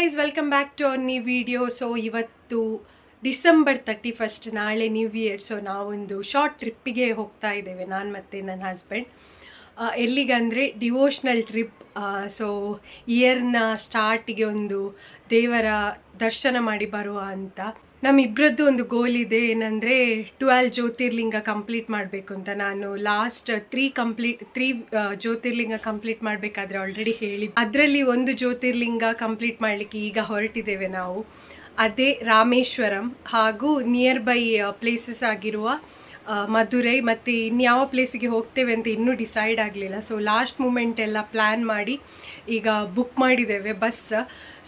Guys, welcome back to our new video. So ಇವತ್ತು December 31 ನಾಳೆ new year. So ನಾವೊಂದು short ಟ್ರಿಪ್ಪಿಗೆ ಹೋಗ್ತಾ ಇದ್ದೇವೆ, ನಾನು ಮತ್ತು ನನ್ನ ಹಸ್ಬೆಂಡ್. ಎಲ್ಲಿಗಂದರೆ ಡಿವೋಷ್ನಲ್ ಟ್ರಿಪ್. ಸೊ ಇಯರ್ನ ಸ್ಟಾರ್ಟಿಗೆ ಒಂದು ದೇವರ ದರ್ಶನ ಮಾಡಿ ಬರುವ ಅಂತ. ನಮ್ಮಿಬ್ಬರದ್ದು ಒಂದು ಗೋಲ್ ಇದೆ, ಏನಂದರೆ 12 ಜ್ಯೋತಿರ್ಲಿಂಗ ಕಂಪ್ಲೀಟ್ ಮಾಡಬೇಕು ಅಂತ. ನಾನು ಲಾಸ್ಟ್ 3 ಜ್ಯೋತಿರ್ಲಿಂಗ ಕಂಪ್ಲೀಟ್ ಮಾಡಬೇಕಾದ್ರೆ ಆಲ್ರೆಡಿ ಹೇಳಿದ್ದೆ. ಅದರಲ್ಲಿ ಒಂದು ಜ್ಯೋತಿರ್ಲಿಂಗ ಕಂಪ್ಲೀಟ್ ಮಾಡಲಿಕ್ಕೆ ಈಗ ಹೊರಟಿದ್ದೇವೆ ನಾವು. ಅದೇ ರಾಮೇಶ್ವರಂ ಹಾಗೂ ನಿಯರ್ ಬೈ ಪ್ಲೇಸಸ್ ಆಗಿರುವ ಮಧುರೈ ಮತ್ತು ಇನ್ಯಾವ ಪ್ಲೇಸಿಗೆ ಹೋಗ್ತೇವೆ ಅಂತ ಇನ್ನೂ ಡಿಸೈಡ್ ಆಗಲಿಲ್ಲ. ಸೊ ಲಾಸ್ಟ್ ಮೂಮೆಂಟ್ ಎಲ್ಲ ಪ್ಲ್ಯಾನ್ ಮಾಡಿ ಈಗ ಬುಕ್ ಮಾಡಿದ್ದೇವೆ ಬಸ್.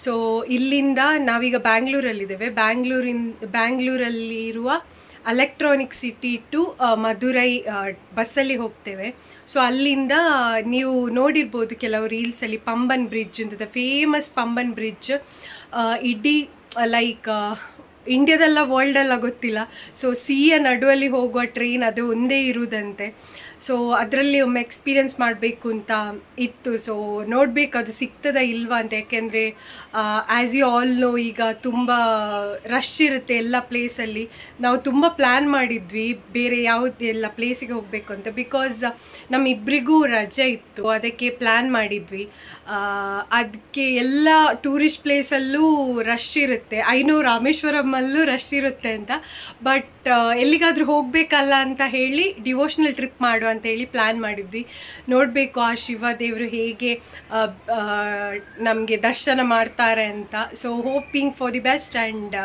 ಸೊ ಇಲ್ಲಿಂದ ನಾವೀಗ ಬ್ಯಾಂಗ್ಳೂರಲ್ಲಿದ್ದೇವೆ. ಬ್ಯಾಂಗ್ಳೂರಲ್ಲಿರುವ ಎಲೆಕ್ಟ್ರಾನಿಕ್ ಸಿಟಿ ಟು ಮಧುರೈ ಬಸ್ಸಲ್ಲಿ ಹೋಗ್ತೇವೆ. ಸೊ ಅಲ್ಲಿಂದ ನೀವು ನೋಡಿರ್ಬೋದು ಕೆಲವು ರೀಲ್ಸಲ್ಲಿ ಪಂಬನ್ ಬ್ರಿಡ್ಜ್ ಅಂತ, ಫೇಮಸ್ ಪಂಬನ್ ಬ್ರಿಡ್ಜ್. ಇಡೀ ಲೈಕ್ ಇಂಡಿಯಾದಲ್ಲ ವರ್ಲ್ಡೆಲ್ಲ ಗೊತ್ತಿಲ್ಲ. ಸೊ ಸಿಯ ನಡುವಲ್ಲಿ ಹೋಗುವ ಟ್ರೈನ್ ಅದು ಒಂದೇ ಇರುವುದಂತೆ. ಸೊ ಅದರಲ್ಲಿ ಒಮ್ಮೆ ಎಕ್ಸ್ಪೀರಿಯನ್ಸ್ ಮಾಡಬೇಕು ಅಂತ ಇತ್ತು. ಸೊ ನೋಡಬೇಕು ಅದು ಸಿಗ್ತದ ಇಲ್ವಾ ಅಂತ. ಯಾಕೆಂದರೆ ಆ್ಯಸ್ ಯು ಆಲ್ ನೋ ಈಗ ತುಂಬ ರಶ್ ಇರುತ್ತೆ ಎಲ್ಲ ಪ್ಲೇಸಲ್ಲಿ. ನಾವು ತುಂಬ ಪ್ಲ್ಯಾನ್ ಮಾಡಿದ್ವಿ ಬೇರೆ ಯಾವುದೆಲ್ಲ ಪ್ಲೇಸಿಗೆ ಹೋಗಬೇಕು ಅಂತ. ಬಿಕಾಸ್ ನಮ್ಮಿಬ್ಬರಿಗೂ ರಜೆ ಇತ್ತು, ಅದಕ್ಕೆ ಪ್ಲ್ಯಾನ್ ಮಾಡಿದ್ವಿ. ಅದಕ್ಕೆ ಎಲ್ಲ ಟೂರಿಸ್ಟ್ ಪ್ಲೇಸಲ್ಲೂ ರಶ್ ಇರುತ್ತೆ. ರಾಮೇಶ್ವರಮಲ್ಲೂ ರಶ್ ಇರುತ್ತೆ ಅಂತ. ಬಟ್ ಎಲ್ಲಿಗಾದರೂ ಹೋಗಬೇಕಲ್ಲ ಅಂತ ಹೇಳಿ ಡಿವೋಷ್ನಲ್ ಟ್ರಿಪ್ ಮಾಡುವ ಅಂತ ಹೇಳಿ ಪ್ಲ್ಯಾನ್ ಮಾಡಿದ್ವಿ. ನೋಡಬೇಕು ಆ ಶಿವ ದೇವರು ಹೇಗೆ ನಮಗೆ ದರ್ಶನ ಮಾಡ್ತಾರೆ ಅಂತ. So hoping for the best and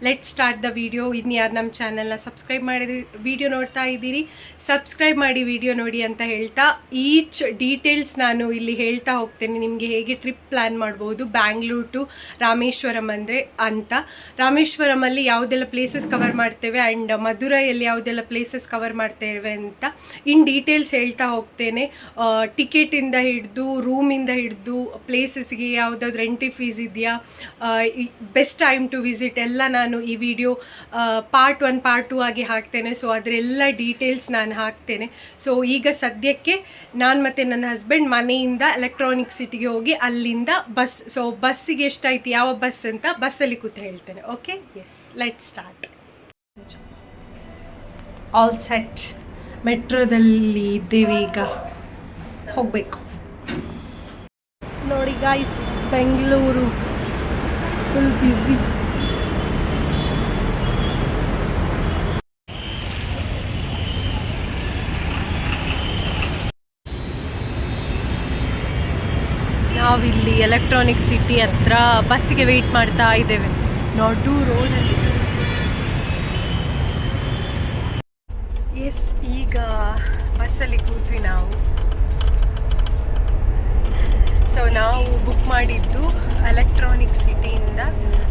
let start the video. ಇನ್ನು ಯಾರು ನಮ್ಮ ಚಾನಲ್ನ ಸಬ್ಸ್ಕ್ರೈಬ್ ಮಾಡಿದ ವಿಡಿಯೋ ನೋಡ್ತಾ ಇದ್ದೀರಿ, ಸಬ್ಸ್ಕ್ರೈಬ್ ಮಾಡಿ ವಿಡಿಯೋ ನೋಡಿ ಅಂತ ಹೇಳ್ತಾ ಈಚ್ ಡೀಟೇಲ್ಸ್ ನಾನು ಇಲ್ಲಿ ಹೇಳ್ತಾ ಹೋಗ್ತೇನೆ. ನಿಮಗೆ ಹೇಗೆ ಟ್ರಿಪ್ ಪ್ಲ್ಯಾನ್ ಮಾಡ್ಬೋದು ಬ್ಯಾಂಗ್ಳೂರ್ ಟು ರಾಮೇಶ್ವರಂ ಅಂದರೆ ಅಂತ. ರಾಮೇಶ್ವರಮಲ್ಲಿ ಯಾವುದೆಲ್ಲ ಪ್ಲೇಸಸ್ ಕವರ್ ಮಾಡ್ತೇವೆ ಆ್ಯಂಡ್ ಮಧುರೈಯಲ್ಲಿ ಯಾವುದೆಲ್ಲ ಪ್ಲೇಸಸ್ ಕವರ್ ಮಾಡ್ತೇವೆ ಅಂತ ಇನ್ ಡೀಟೇಲ್ಸ್ ಹೇಳ್ತಾ ಹೋಗ್ತೇನೆ. ಟಿಕೆಟಿಂದ ಹಿಡಿದು ರೂಮಿಂದ ಹಿಡಿದು ಪ್ಲೇಸಸ್ಗೆ ಯಾವುದಾದ್ರು ಎಂಟ್ರಿ ಫೀಸ್ ಇದೆಯಾ, ಬೆಸ್ಟ್ ಟೈಮ್ ಟು ವಿಸಿಟ್ ಎಲ್ಲ ನಾನು ಈ ವಿಡಿಯೋ ಪಾರ್ಟ್ 1 ಪಾರ್ಟ್ 2 ಆಗಿ ಹಾಕ್ತೇನೆ. ಸೊ ಅದರೆಲ್ಲ ಡೀಟೇಲ್ಸ್ ನಾನು ಹಾಕ್ತೇನೆ. ಸೊ ಈಗ ಸದ್ಯಕ್ಕೆ ನಾನು ಮತ್ತು ನನ್ನ ಹಸ್ಬೆಂಡ್ ಮನೆಯಿಂದ ಎಲೆಕ್ಟ್ರಾನಿಕ್ ಸಿಟಿಗೆ ಹೋಗಿ ಅಲ್ಲಿಂದ ಬಸ್. ಸೊ ಬಸ್ಸಿಗೆ ಎಷ್ಟಾಯ್ತು, ಯಾವ ಬಸ್ ಅಂತ ಬಸ್ಸಲ್ಲಿ ಕೂತು ಹೇಳ್ತೇನೆ. Okay, yes, let start. All set. ಮೆಟ್ರೋದಲ್ಲಿ ಇದ್ದೇವೆ, ಈಗ ಹೋಗಬೇಕು. ನೋಡಿ ಗಾಯ್ಸ್, ಬೆಂಗಳೂರು ಫುಲ್ ಬ್ಯುಸಿ. ನಾವಿಲ್ಲಿ ಎಲೆಕ್ಟ್ರಾನಿಕ್ ಸಿಟಿ ಹತ್ರ ಬಸ್ಸಿಗೆ ವೆಯ್ಟ್ ಮಾಡ್ತಾ ಇದ್ದೇವೆ. ನಡು ರೋಡಲ್ಲಿ. ಎಸ್, ಈಗ ಬಸ್ಸಲ್ಲಿ ಕೂತ್ವಿ ನಾವು. ಸೊ ನಾವು ಬುಕ್ ಮಾಡಿದ್ದು ಎಲೆಕ್ಟ್ರಾನಿಕ್ ಸಿಟಿಯಿಂದ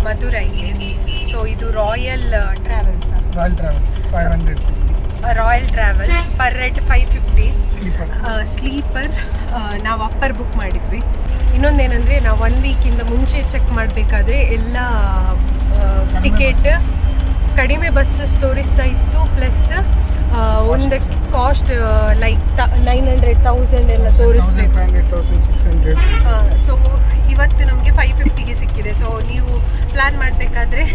ಮಧುರೈಗೆ. ಸೊ ಇದು royal travels 550 royal travels per head 550 sleeper. ನಾವು ಅಪ್ಪರ್ ಬುಕ್ ಮಾಡಿದ್ವಿ. ಇನ್ನೊಂದೇನೆಂದರೆ ನಾವು 1 ವೀಕಿಂದ ಮುಂಚೆ ಚೆಕ್ ಮಾಡಬೇಕಾದ್ರೆ ಎಲ್ಲ ಟಿಕೆಟ್ ಕಡಿಮೆ ಬಸ್ಸಸ್ ತೋರಿಸ್ತಾ ಇತ್ತು. ಪ್ಲಸ್ ಒಂದಕ್ಕೆ ಕಾಸ್ಟ್ ಲೈಕ್ 900,000 ಎಲ್ಲ ತೋರಿಸ್ತಿತ್ತು. ಸೊ ಇವತ್ತು ನಮಗೆ 550ಗೆ ಸಿಕ್ಕಿದೆ. ಸೊ ನೀವು ಪ್ಲ್ಯಾನ್ ಮಾಡಬೇಕಾದ್ರೆ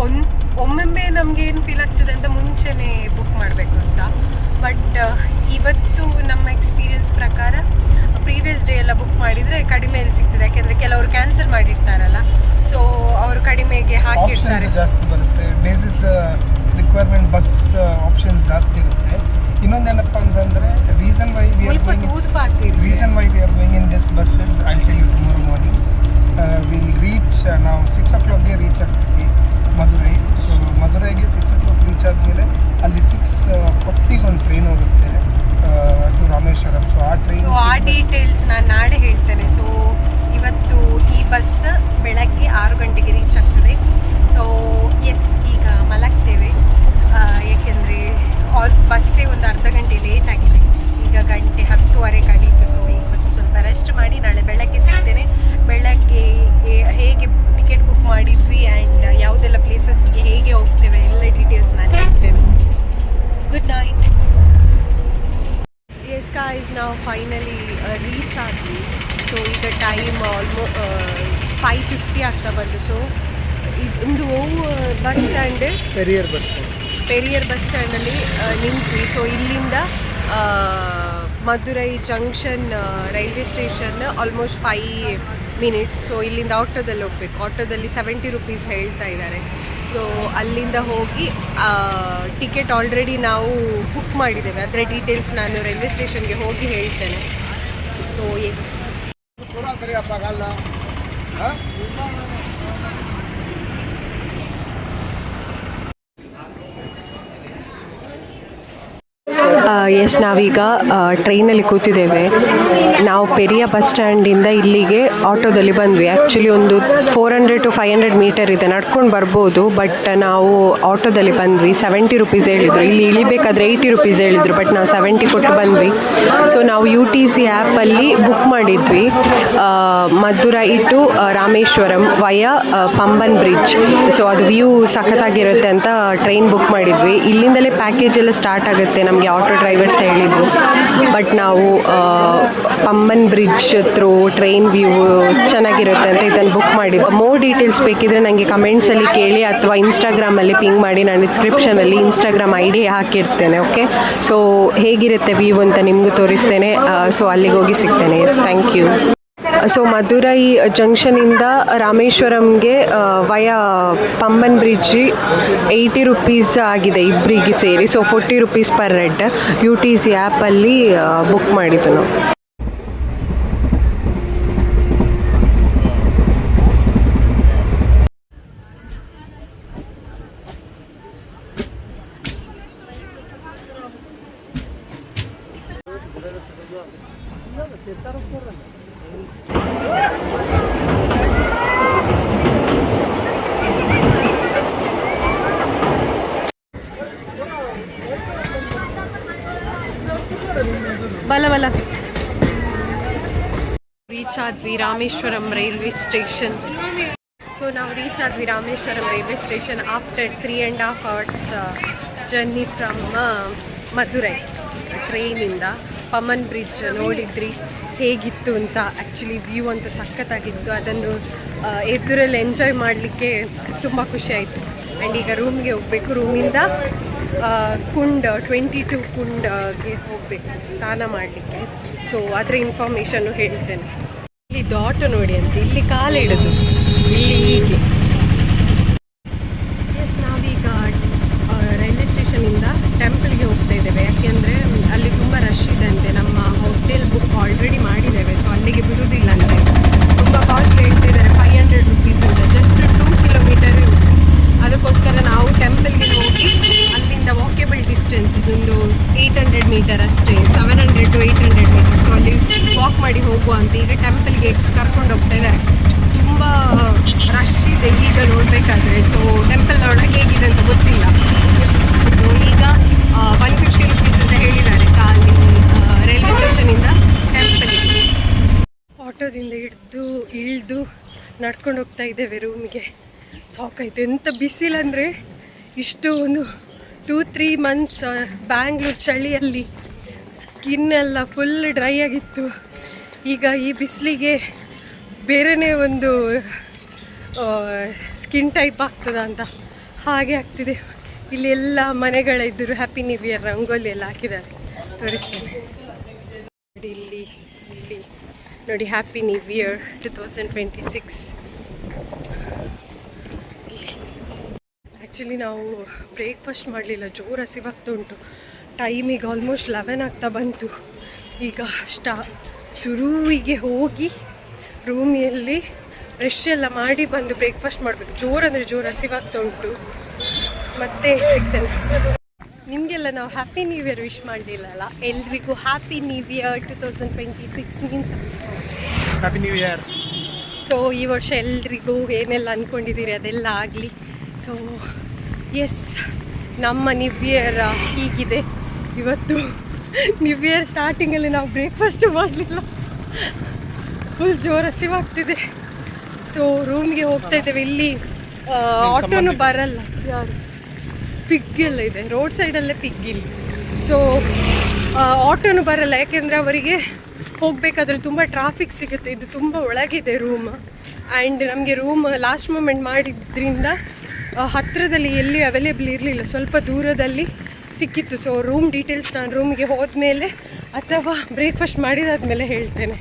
ಒಮ್ಮೊಮ್ಮೆ ನಮಗೆ ಏನು ಫೀಲ್ ಆಗ್ತದೆ ಅಂತ ಮುಂಚೆನೇ ಬುಕ್ ಮಾಡಬೇಕು ಅಂತ. ಬಟ್ ಇವತ್ತು ನಮ್ಮ ಎಕ್ಸ್ಪೀರಿಯನ್ಸ್ ಪ್ರಕಾರ ಪ್ರೀವಿಯಸ್ ಡೇ ಎಲ್ಲ ಬುಕ್ ಮಾಡಿದರೆ ಕಡಿಮೆಯಲ್ಲಿ ಸಿಗ್ತದೆ. ಯಾಕೆಂದರೆ ಕೆಲವರು ಕ್ಯಾನ್ಸಲ್ ಮಾಡಿರ್ತಾರಲ್ಲ, ಸೊ ಅವರು ಕಡಿಮೆಗೆ ಹಾಕಿರ್ತಾರೆ. ಜಾಸ್ತಿ ಬರುತ್ತೆ, ಬೇಸಿಸ್ ರಿಕ್ವೈರ್ಮೆಂಟ್ ಬಸ್ ಆಪ್ಷನ್ಸ್ ಜಾಸ್ತಿ ಇರುತ್ತೆ. ಇನ್ನೊಂದೇನಪ್ಪ ಅಂತಂದರೆ reason why we are going in this bus is I tell you tomorrow morning will reach. ನಾವು 6 o'clockಗೆ ರೀಚ್ ಆಗ್ತೀವಿ ಮಧುರೈ. ಸೊ ಮಧುರೈಗೆ 6 o'clock ರೀಚ್ ಆದಮೇಲೆ ಅಲ್ಲಿ 6:40ಗೆ ಒಂದು ಟ್ರೈನ್ ಹೋಗುತ್ತೆ ಟು ರಾಮೇಶ್ವರಂ. ಸೊ ಆ ಡೀಟೇಲ್ಸ್ ನಾನು ನಾಳೆ ಹೇಳ್ತೇನೆ. ಸೊ ಇವತ್ತು ಈ ಬಸ್ ಬೆಳಗ್ಗೆ 6 ಗಂಟೆಗೆ ರೀಚ್ ಆಗ್ತದೆ. ಸೊ ಎಸ್, ಈಗ ಮಲಗ್ತೇವೆ. ಏಕೆಂದರೆ ಬಸ್ಸೇ ಒಂದು ಅರ್ಧ ಗಂಟೆ ಲೇಟ್ ಆಗಿದೆ. ಈಗ 10:10 ಕಳೀತು. ಸೊ ಇವತ್ತು ಸ್ವಲ್ಪ ರೆಸ್ಟ್ ಮಾಡಿ ನಾಳೆ ಬೆಳಗ್ಗೆ ಸಿಗ್ತೇನೆ. ಬೆಳಗ್ಗೆ ಹೇಗೆ ಟಿಕೆಟ್ ಬುಕ್ ಮಾಡಿದ್ವಿ ಆ್ಯಂಡ್ ಯಾವುದೆಲ್ಲ ಪ್ಲೇಸಸ್ಗೆ ಹೇಗೆ ಹೋಗ್ತೇವೆ ಎಲ್ಲ ಡೀಟೇಲ್ಸ್ ನಾನು ಹೇಳ್ತೇನೆ. Good night. ಎಸ್ ಗೈಸ್, ನಾವು ಫೈನಲಿ ರೀಚ್ ಆದ್ವಿ. ಸೊ ಈಗ ಟೈಮ್ ಆಲ್ಮೋಸ್ಟ್ 550 ಆಗ್ತಾ ಬಂತು. ಸೊ ಒಂದು ಬಸ್ ಸ್ಟ್ಯಾಂಡ್ ಪೆರಿಯರ್ ಬಸ್ ಸ್ಟ್ಯಾಂಡಲ್ಲಿ ನಿಂತ್ವಿ. ಸೊ ಇಲ್ಲಿಂದ Madurai junction railway station almost 5 minutes. So ಇಲ್ಲಿಂದ ಆಟೋದಲ್ಲಿ ಹೋಗ್ಬೇಕು. ಆಟೋದಲ್ಲಿ 70 ರುಪೀಸ್ ಹೇಳ್ತಾ ಇದ್ದಾರೆ. ಸೊ ಅಲ್ಲಿಂದ ಹೋಗಿ ಟಿಕೆಟ್ ಆಲ್ರೆಡಿ ನಾವು ಬುಕ್ ಮಾಡಿದ್ದೇವೆ. ಅದರ ಡೀಟೇಲ್ಸ್ ನಾನು ರೈಲ್ವೆ ಸ್ಟೇಷನ್ಗೆ ಹೋಗಿ ಹೇಳ್ತೇನೆ. ಸೊ ಎಸ್, ಎಸ್ ನಾವೀಗ ಟ್ರೈನಲ್ಲಿ ಕೂತಿದ್ದೇವೆ. ನಾವು ಪೆರಿಯ ಬಸ್ ಸ್ಟ್ಯಾಂಡಿಂದ ಇಲ್ಲಿಗೆ ಆಟೋದಲ್ಲಿ ಬಂದ್ವಿ. ಆ್ಯಕ್ಚುಲಿ ಒಂದು 400 to 500 ಮೀಟರ್ ಇದೆ, ನಡ್ಕೊಂಡು ಬರ್ಬೋದು. ಬಟ್ ನಾವು ಆಟೋದಲ್ಲಿ ಬಂದ್ವಿ. 70 ರುಪೀಸ್ ಹೇಳಿದರು. ಇಲ್ಲಿ ಇಳಿಬೇಕಾದ್ರೆ 80 ರುಪೀಸ್ ಹೇಳಿದರು. ಬಟ್ ನಾವು 70 ಕೊಟ್ಟು ಬಂದ್ವಿ. ಸೊ ನಾವು UTC ಆ್ಯಪಲ್ಲಿ ಬುಕ್ ಮಾಡಿದ್ವಿ Madurai to Rameswaram via Pamban bridge. So ಅದು ವ್ಯೂ ಸಖತ್ತಾಗಿರುತ್ತೆ ಅಂತ ಟ್ರೈನ್ ಬುಕ್ ಮಾಡಿದ್ವಿ. ಇಲ್ಲಿಂದಲೇ ಪ್ಯಾಕೇಜ್ ಎಲ್ಲ ಸ್ಟಾರ್ಟ್ ಆಗುತ್ತೆ ನಮಗೆ ಆಟೋ ಡ್ರೈವರ್ಸ್ ಹೇಳಿದರು. ಬಟ್ ನಾವು Pamban bridge through train view ಚೆನ್ನಾಗಿರುತ್ತೆ ಅಂತ ಇದನ್ನು ಬುಕ್ ಮಾಡಿದ್ವಿ. ಮೋರ್ ಡೀಟೇಲ್ಸ್ ಬೇಕಿದ್ರೆ ನನಗೆ ಕಮೆಂಟ್ಸಲ್ಲಿ ಕೇಳಿ ಅಥವಾ ಇನ್ಸ್ಟಾಗ್ರಾಮಲ್ಲಿ ಪಿಂಗ್ ಮಾಡಿ. ನಾನು ಡಿಸ್ಕ್ರಿಪ್ಷನಲ್ಲಿ ಇನ್ಸ್ಟಾಗ್ರಾಮ್ ID ಹಾಕಿರ್ತೇನೆ. ಓಕೆ, ಸೊ ಹೇಗಿರುತ್ತೆ ವ್ಯೂ ಅಂತ ನಿಮಗೂ ತೋರಿಸ್ತೇನೆ. ಸೊ ಅಲ್ಲಿಗೆ ಹೋಗಿ ಸಿಗ್ತೇನೆ. Yes, thank you. So Madurai ಜಂಕ್ಷನಿಂದ ರಾಮೇಶ್ವರಂಗೆ ವಯ ಪಂಬನ್ ಬ್ರಿಡ್ಜ್ 80 ರುಪೀಸ್ ಆಗಿದೆ ಇಬ್ಬರಿಗೆ ಸೇರಿ. So 40 rupees per head UTC ಆ್ಯಪಲ್ಲಿ ಬುಕ್ ಮಾಡಿದ್ದು ನಾವು. ಬಲ ರೀಚ್ ಆದ್ವಿ ರಾಮೇಶ್ವರಂ ರೈಲ್ವೆ ಸ್ಟೇಷನ್. ಸೊ ನಾವು ರೀಚ್ ಆದ್ವಿ Rameswaram railway station after 3.5 hours journey from Madurai ಟ್ರೈನಿಂದ. ಪಂಬನ್ ಬ್ರಿಡ್ಜ್ ನೋಡಿದ್ರಿ ಹೇಗಿತ್ತು ಅಂತ. ಆ್ಯಕ್ಚುಲಿ ವ್ಯೂ ಅಂತೂ ಸಖತ್ತಾಗಿತ್ತು. ಅದನ್ನು ಎದುರಲ್ಲಿ ಎಂಜಾಯ್ ಮಾಡಲಿಕ್ಕೆ ತುಂಬ ಖುಷಿ ಆಯಿತು. ಆ್ಯಂಡ್ ಈಗ ರೂಮ್ಗೆ ಹೋಗಬೇಕು. ರೂಮಿಂದ ಕುಂಡ್ 22 ಕುಂಡ್ಗೆ ಹೋಗಬೇಕು ಸ್ನಾನ ಮಾಡಲಿಕ್ಕೆ. ಸೊ ಅದರ ಇನ್ಫಾರ್ಮೇಷನ್ನು ಹೇಳ್ತೇನೆ. ಇಲ್ಲಿ ಆಟೋ ನೋಡಿ ಅಂತ ಇಲ್ಲಿ ಕಾಲಿಡೋದು ಇಲ್ಲಿ ಹೀಗೆ. ಎಸ್, ನಾವೀಗ ರೈಲ್ವೆ ಸ್ಟೇಷನಿಂದ ಟೆಂಪಲ್ಗೆ ಹೋಗ್ತಾ ಇದ್ದೇವೆ. ಯಾಕೆಂದರೆ ಅಲ್ಲಿ ತುಂಬ ರಶ್ ಇದೆ ಅಂತೆ. ನಮ್ಮ ಹೋಟೆಲ್ ಬುಕ್ ಆಲ್ರೆಡಿ ಮಾಡಿದ್ದೇವೆ. ಸೊ ಅಲ್ಲಿಗೆ ಬಿಡುವುದಿಲ್ಲ ಅಂತೆ. ತುಂಬ ಕಾಸ್ಟ್ಲಿ ಹೇಳ್ತಾ ಇದ್ದಾರೆ. 500 ರುಪೀಸ್ ಅಂತ. ಜಸ್ಟ್ 2 ಕಿಲೋಮೀಟರ್ ಇರುತ್ತೆ. ಅದಕ್ಕೋಸ್ಕರ ನಾವು ಟೆಂಪಲ್ಗೆ ಹೋಗಿ ಅಲ್ಲಿಂದ ವಾಕೇಬಲ್ ಡಿಸ್ಟೆನ್ಸ್ ಇದೊಂದು 800 ಮೀಟರ್ ಅಷ್ಟೇ, 700 to 800 ಮೀಟರ್. ಸೊ ಅಲ್ಲಿ ವಾಕ್ ಮಾಡಿ ಹೋಗುವ ಅಂತ ಈಗ ಟೆಂಪಲ್ಗೆ ಕರ್ಕೊಂಡು ಹೋಗ್ತಾ ಇದ್ದಾರೆ. ತುಂಬ ರಶ್ ಇದೆ ಈಗ ನೋಡಬೇಕಾದ್ರೆ. ಸೊ ಟೆಂಪಲ್ ಒಳಗೆ ಹೇಗಿದೆ ಅಂತ ಗೊತ್ತಿಲ್ಲ. ಸೊ ಈಗ 150 ರುಪೀಸ್ ಅಂತ ಹೇಳಿದ್ದಾರೆ ಖಾಲಿ ರೈಲ್ವೆ ಸ್ಟೇಷನಿಂದ ಟೆಂಪಲ್ಗೆ. ಆಟೋದಿಂದ ಇಳಿದು ನಡ್ಕೊಂಡು ಹೋಗ್ತಾ ಇದ್ದೇವೆ ರೂಮಿಗೆ. ಸಾಕಾಯ್ತು. ಎಂಥ ಬಿಸಿಲಂದರೆ ಇಷ್ಟು ಒಂದು 2-3 ಮಂತ್ಸ್ ಬ್ಯಾಂಗ್ಳೂರು ಚಳಿಯಲ್ಲಿ ಸ್ಕಿನ್ನೆಲ್ಲ ಫುಲ್ ಡ್ರೈ ಆಗಿತ್ತು. ಈಗ ಈ ಬಿಸಿಲಿಗೆ ಬೇರೆಯೇ ಒಂದು ಸ್ಕಿನ್ ಟೈಪ್ ಆಗ್ತದ ಅಂತ ಹಾಗೆ ಆಗ್ತಿದೆ. ಇಲ್ಲಿ ಎಲ್ಲ ಮನೆಗಳಿದ್ದರು ಹ್ಯಾಪಿ ನ್ಯೂ ಇಯರ್ ರಂಗೋಲಿ ಎಲ್ಲ ಹಾಕಿದ್ದಾರೆ. ತೋರಿಸ್ತೇನೆ ನೋಡಿ. ಇಲ್ಲಿ ನೋಡಿ ಹ್ಯಾಪಿ ನ್ಯೂ ಇಯರ್ 2026. ಆ್ಯಕ್ಚುಲಿ ನಾವು ಬ್ರೇಕ್ಫಾಸ್ಟ್ ಮಾಡಲಿಲ್ಲ. ಜೋರು ಹಸಿವಾಗ್ತಾ ಉಂಟು. ಟೈಮಿಗೆ ಆಲ್ಮೋಸ್ಟ್ 11 ಆಗ್ತಾ ಬಂತು. ಈಗ ಶುರುವಿಗೆ ಹೋಗಿ ರೂಮಿಯಲ್ಲಿ ಬ್ರಷ್ ಎಲ್ಲ ಮಾಡಿ ಬಂದು ಬ್ರೇಕ್ಫಾಸ್ಟ್ ಮಾಡಬೇಕು. ಜೋರು ಅಂದರೆ ಜೋರು ಹಸಿವಾಗ್ತಾ ಉಂಟು. ಮತ್ತೆ ಸಿಗ್ತೇನೆ. ನಿಮಗೆಲ್ಲ ನಾವು ಹ್ಯಾಪಿ ನ್ಯೂ ಇಯರ್ ವಿಶ್ ಮಾಡಲಿಲ್ಲಲ್ಲ. ಎಲ್ರಿಗೂ happy new year 2026 means happy new year. So ಈ ವರ್ಷ ಎಲ್ರಿಗೂ ಏನೆಲ್ಲ ಅಂದ್ಕೊಂಡಿದ್ದೀರಿ ಅದೆಲ್ಲ ಆಗಲಿ. ಸೊ ಎಸ್, ನಮ್ಮ ನ್ಯೂ ಇಯರ್ ಹೀಗಿದೆ ಇವತ್ತು. ನ್ಯೂ ಇಯರ್ ಸ್ಟಾರ್ಟಿಂಗಲ್ಲಿ ನಾವು ಬ್ರೇಕ್ಫಾಸ್ಟು ಮಾಡಲಿಲ್ಲ. ಫುಲ್ ಜೋರು ಹಸಿವಾಗ್ತಿದೆ. ಸೊ ರೂಮ್ಗೆ ಹೋಗ್ತಾ ಇದ್ದೇವೆ. ಇಲ್ಲಿ ಆಟೋನು ಬರಲ್ಲ. ಯಾರು ಪಿಗ್ಗೆಲ್ಲ ಇದೆ ರೋಡ್ ಸೈಡಲ್ಲೇ ಪಿಗ್ ಇಲ್ಲಿ. ಸೊ ಆಟೋನು ಬರಲ್ಲ ಯಾಕೆಂದರೆ ಅವರಿಗೆ ಹೋಗಬೇಕಾದ್ರೆ ತುಂಬ ಟ್ರಾಫಿಕ್ ಸಿಗುತ್ತೆ. ಇದು ತುಂಬ ಒಳಗಿದೆ ರೂಮ್. ಆ್ಯಂಡ್ ನಮಗೆ ರೂಮ್ ಲಾಸ್ಟ್ ಮೂಮೆಂಟ್ ಮಾಡಿದ್ರಿಂದ ಹತ್ತಿರದಲ್ಲಿ ಎಲ್ಲಿ ಅವೈಲೇಬಲ್ ಇರಲಿಲ್ಲ, ಸ್ವಲ್ಪ ದೂರದಲ್ಲಿ ಸಿಕ್ಕಿತ್ತು. ಸೊ ರೂಮ್ ಡೀಟೇಲ್ಸ್ ನಾನು ರೂಮಿಗೆ ಹೋದ್ಮೇಲೆ ಅಥವಾ ಬ್ರೇಕ್ಫಾಸ್ಟ್ ಮಾಡಿದಾದ್ಮೇಲೆ ಹೇಳ್ತೇನೆ.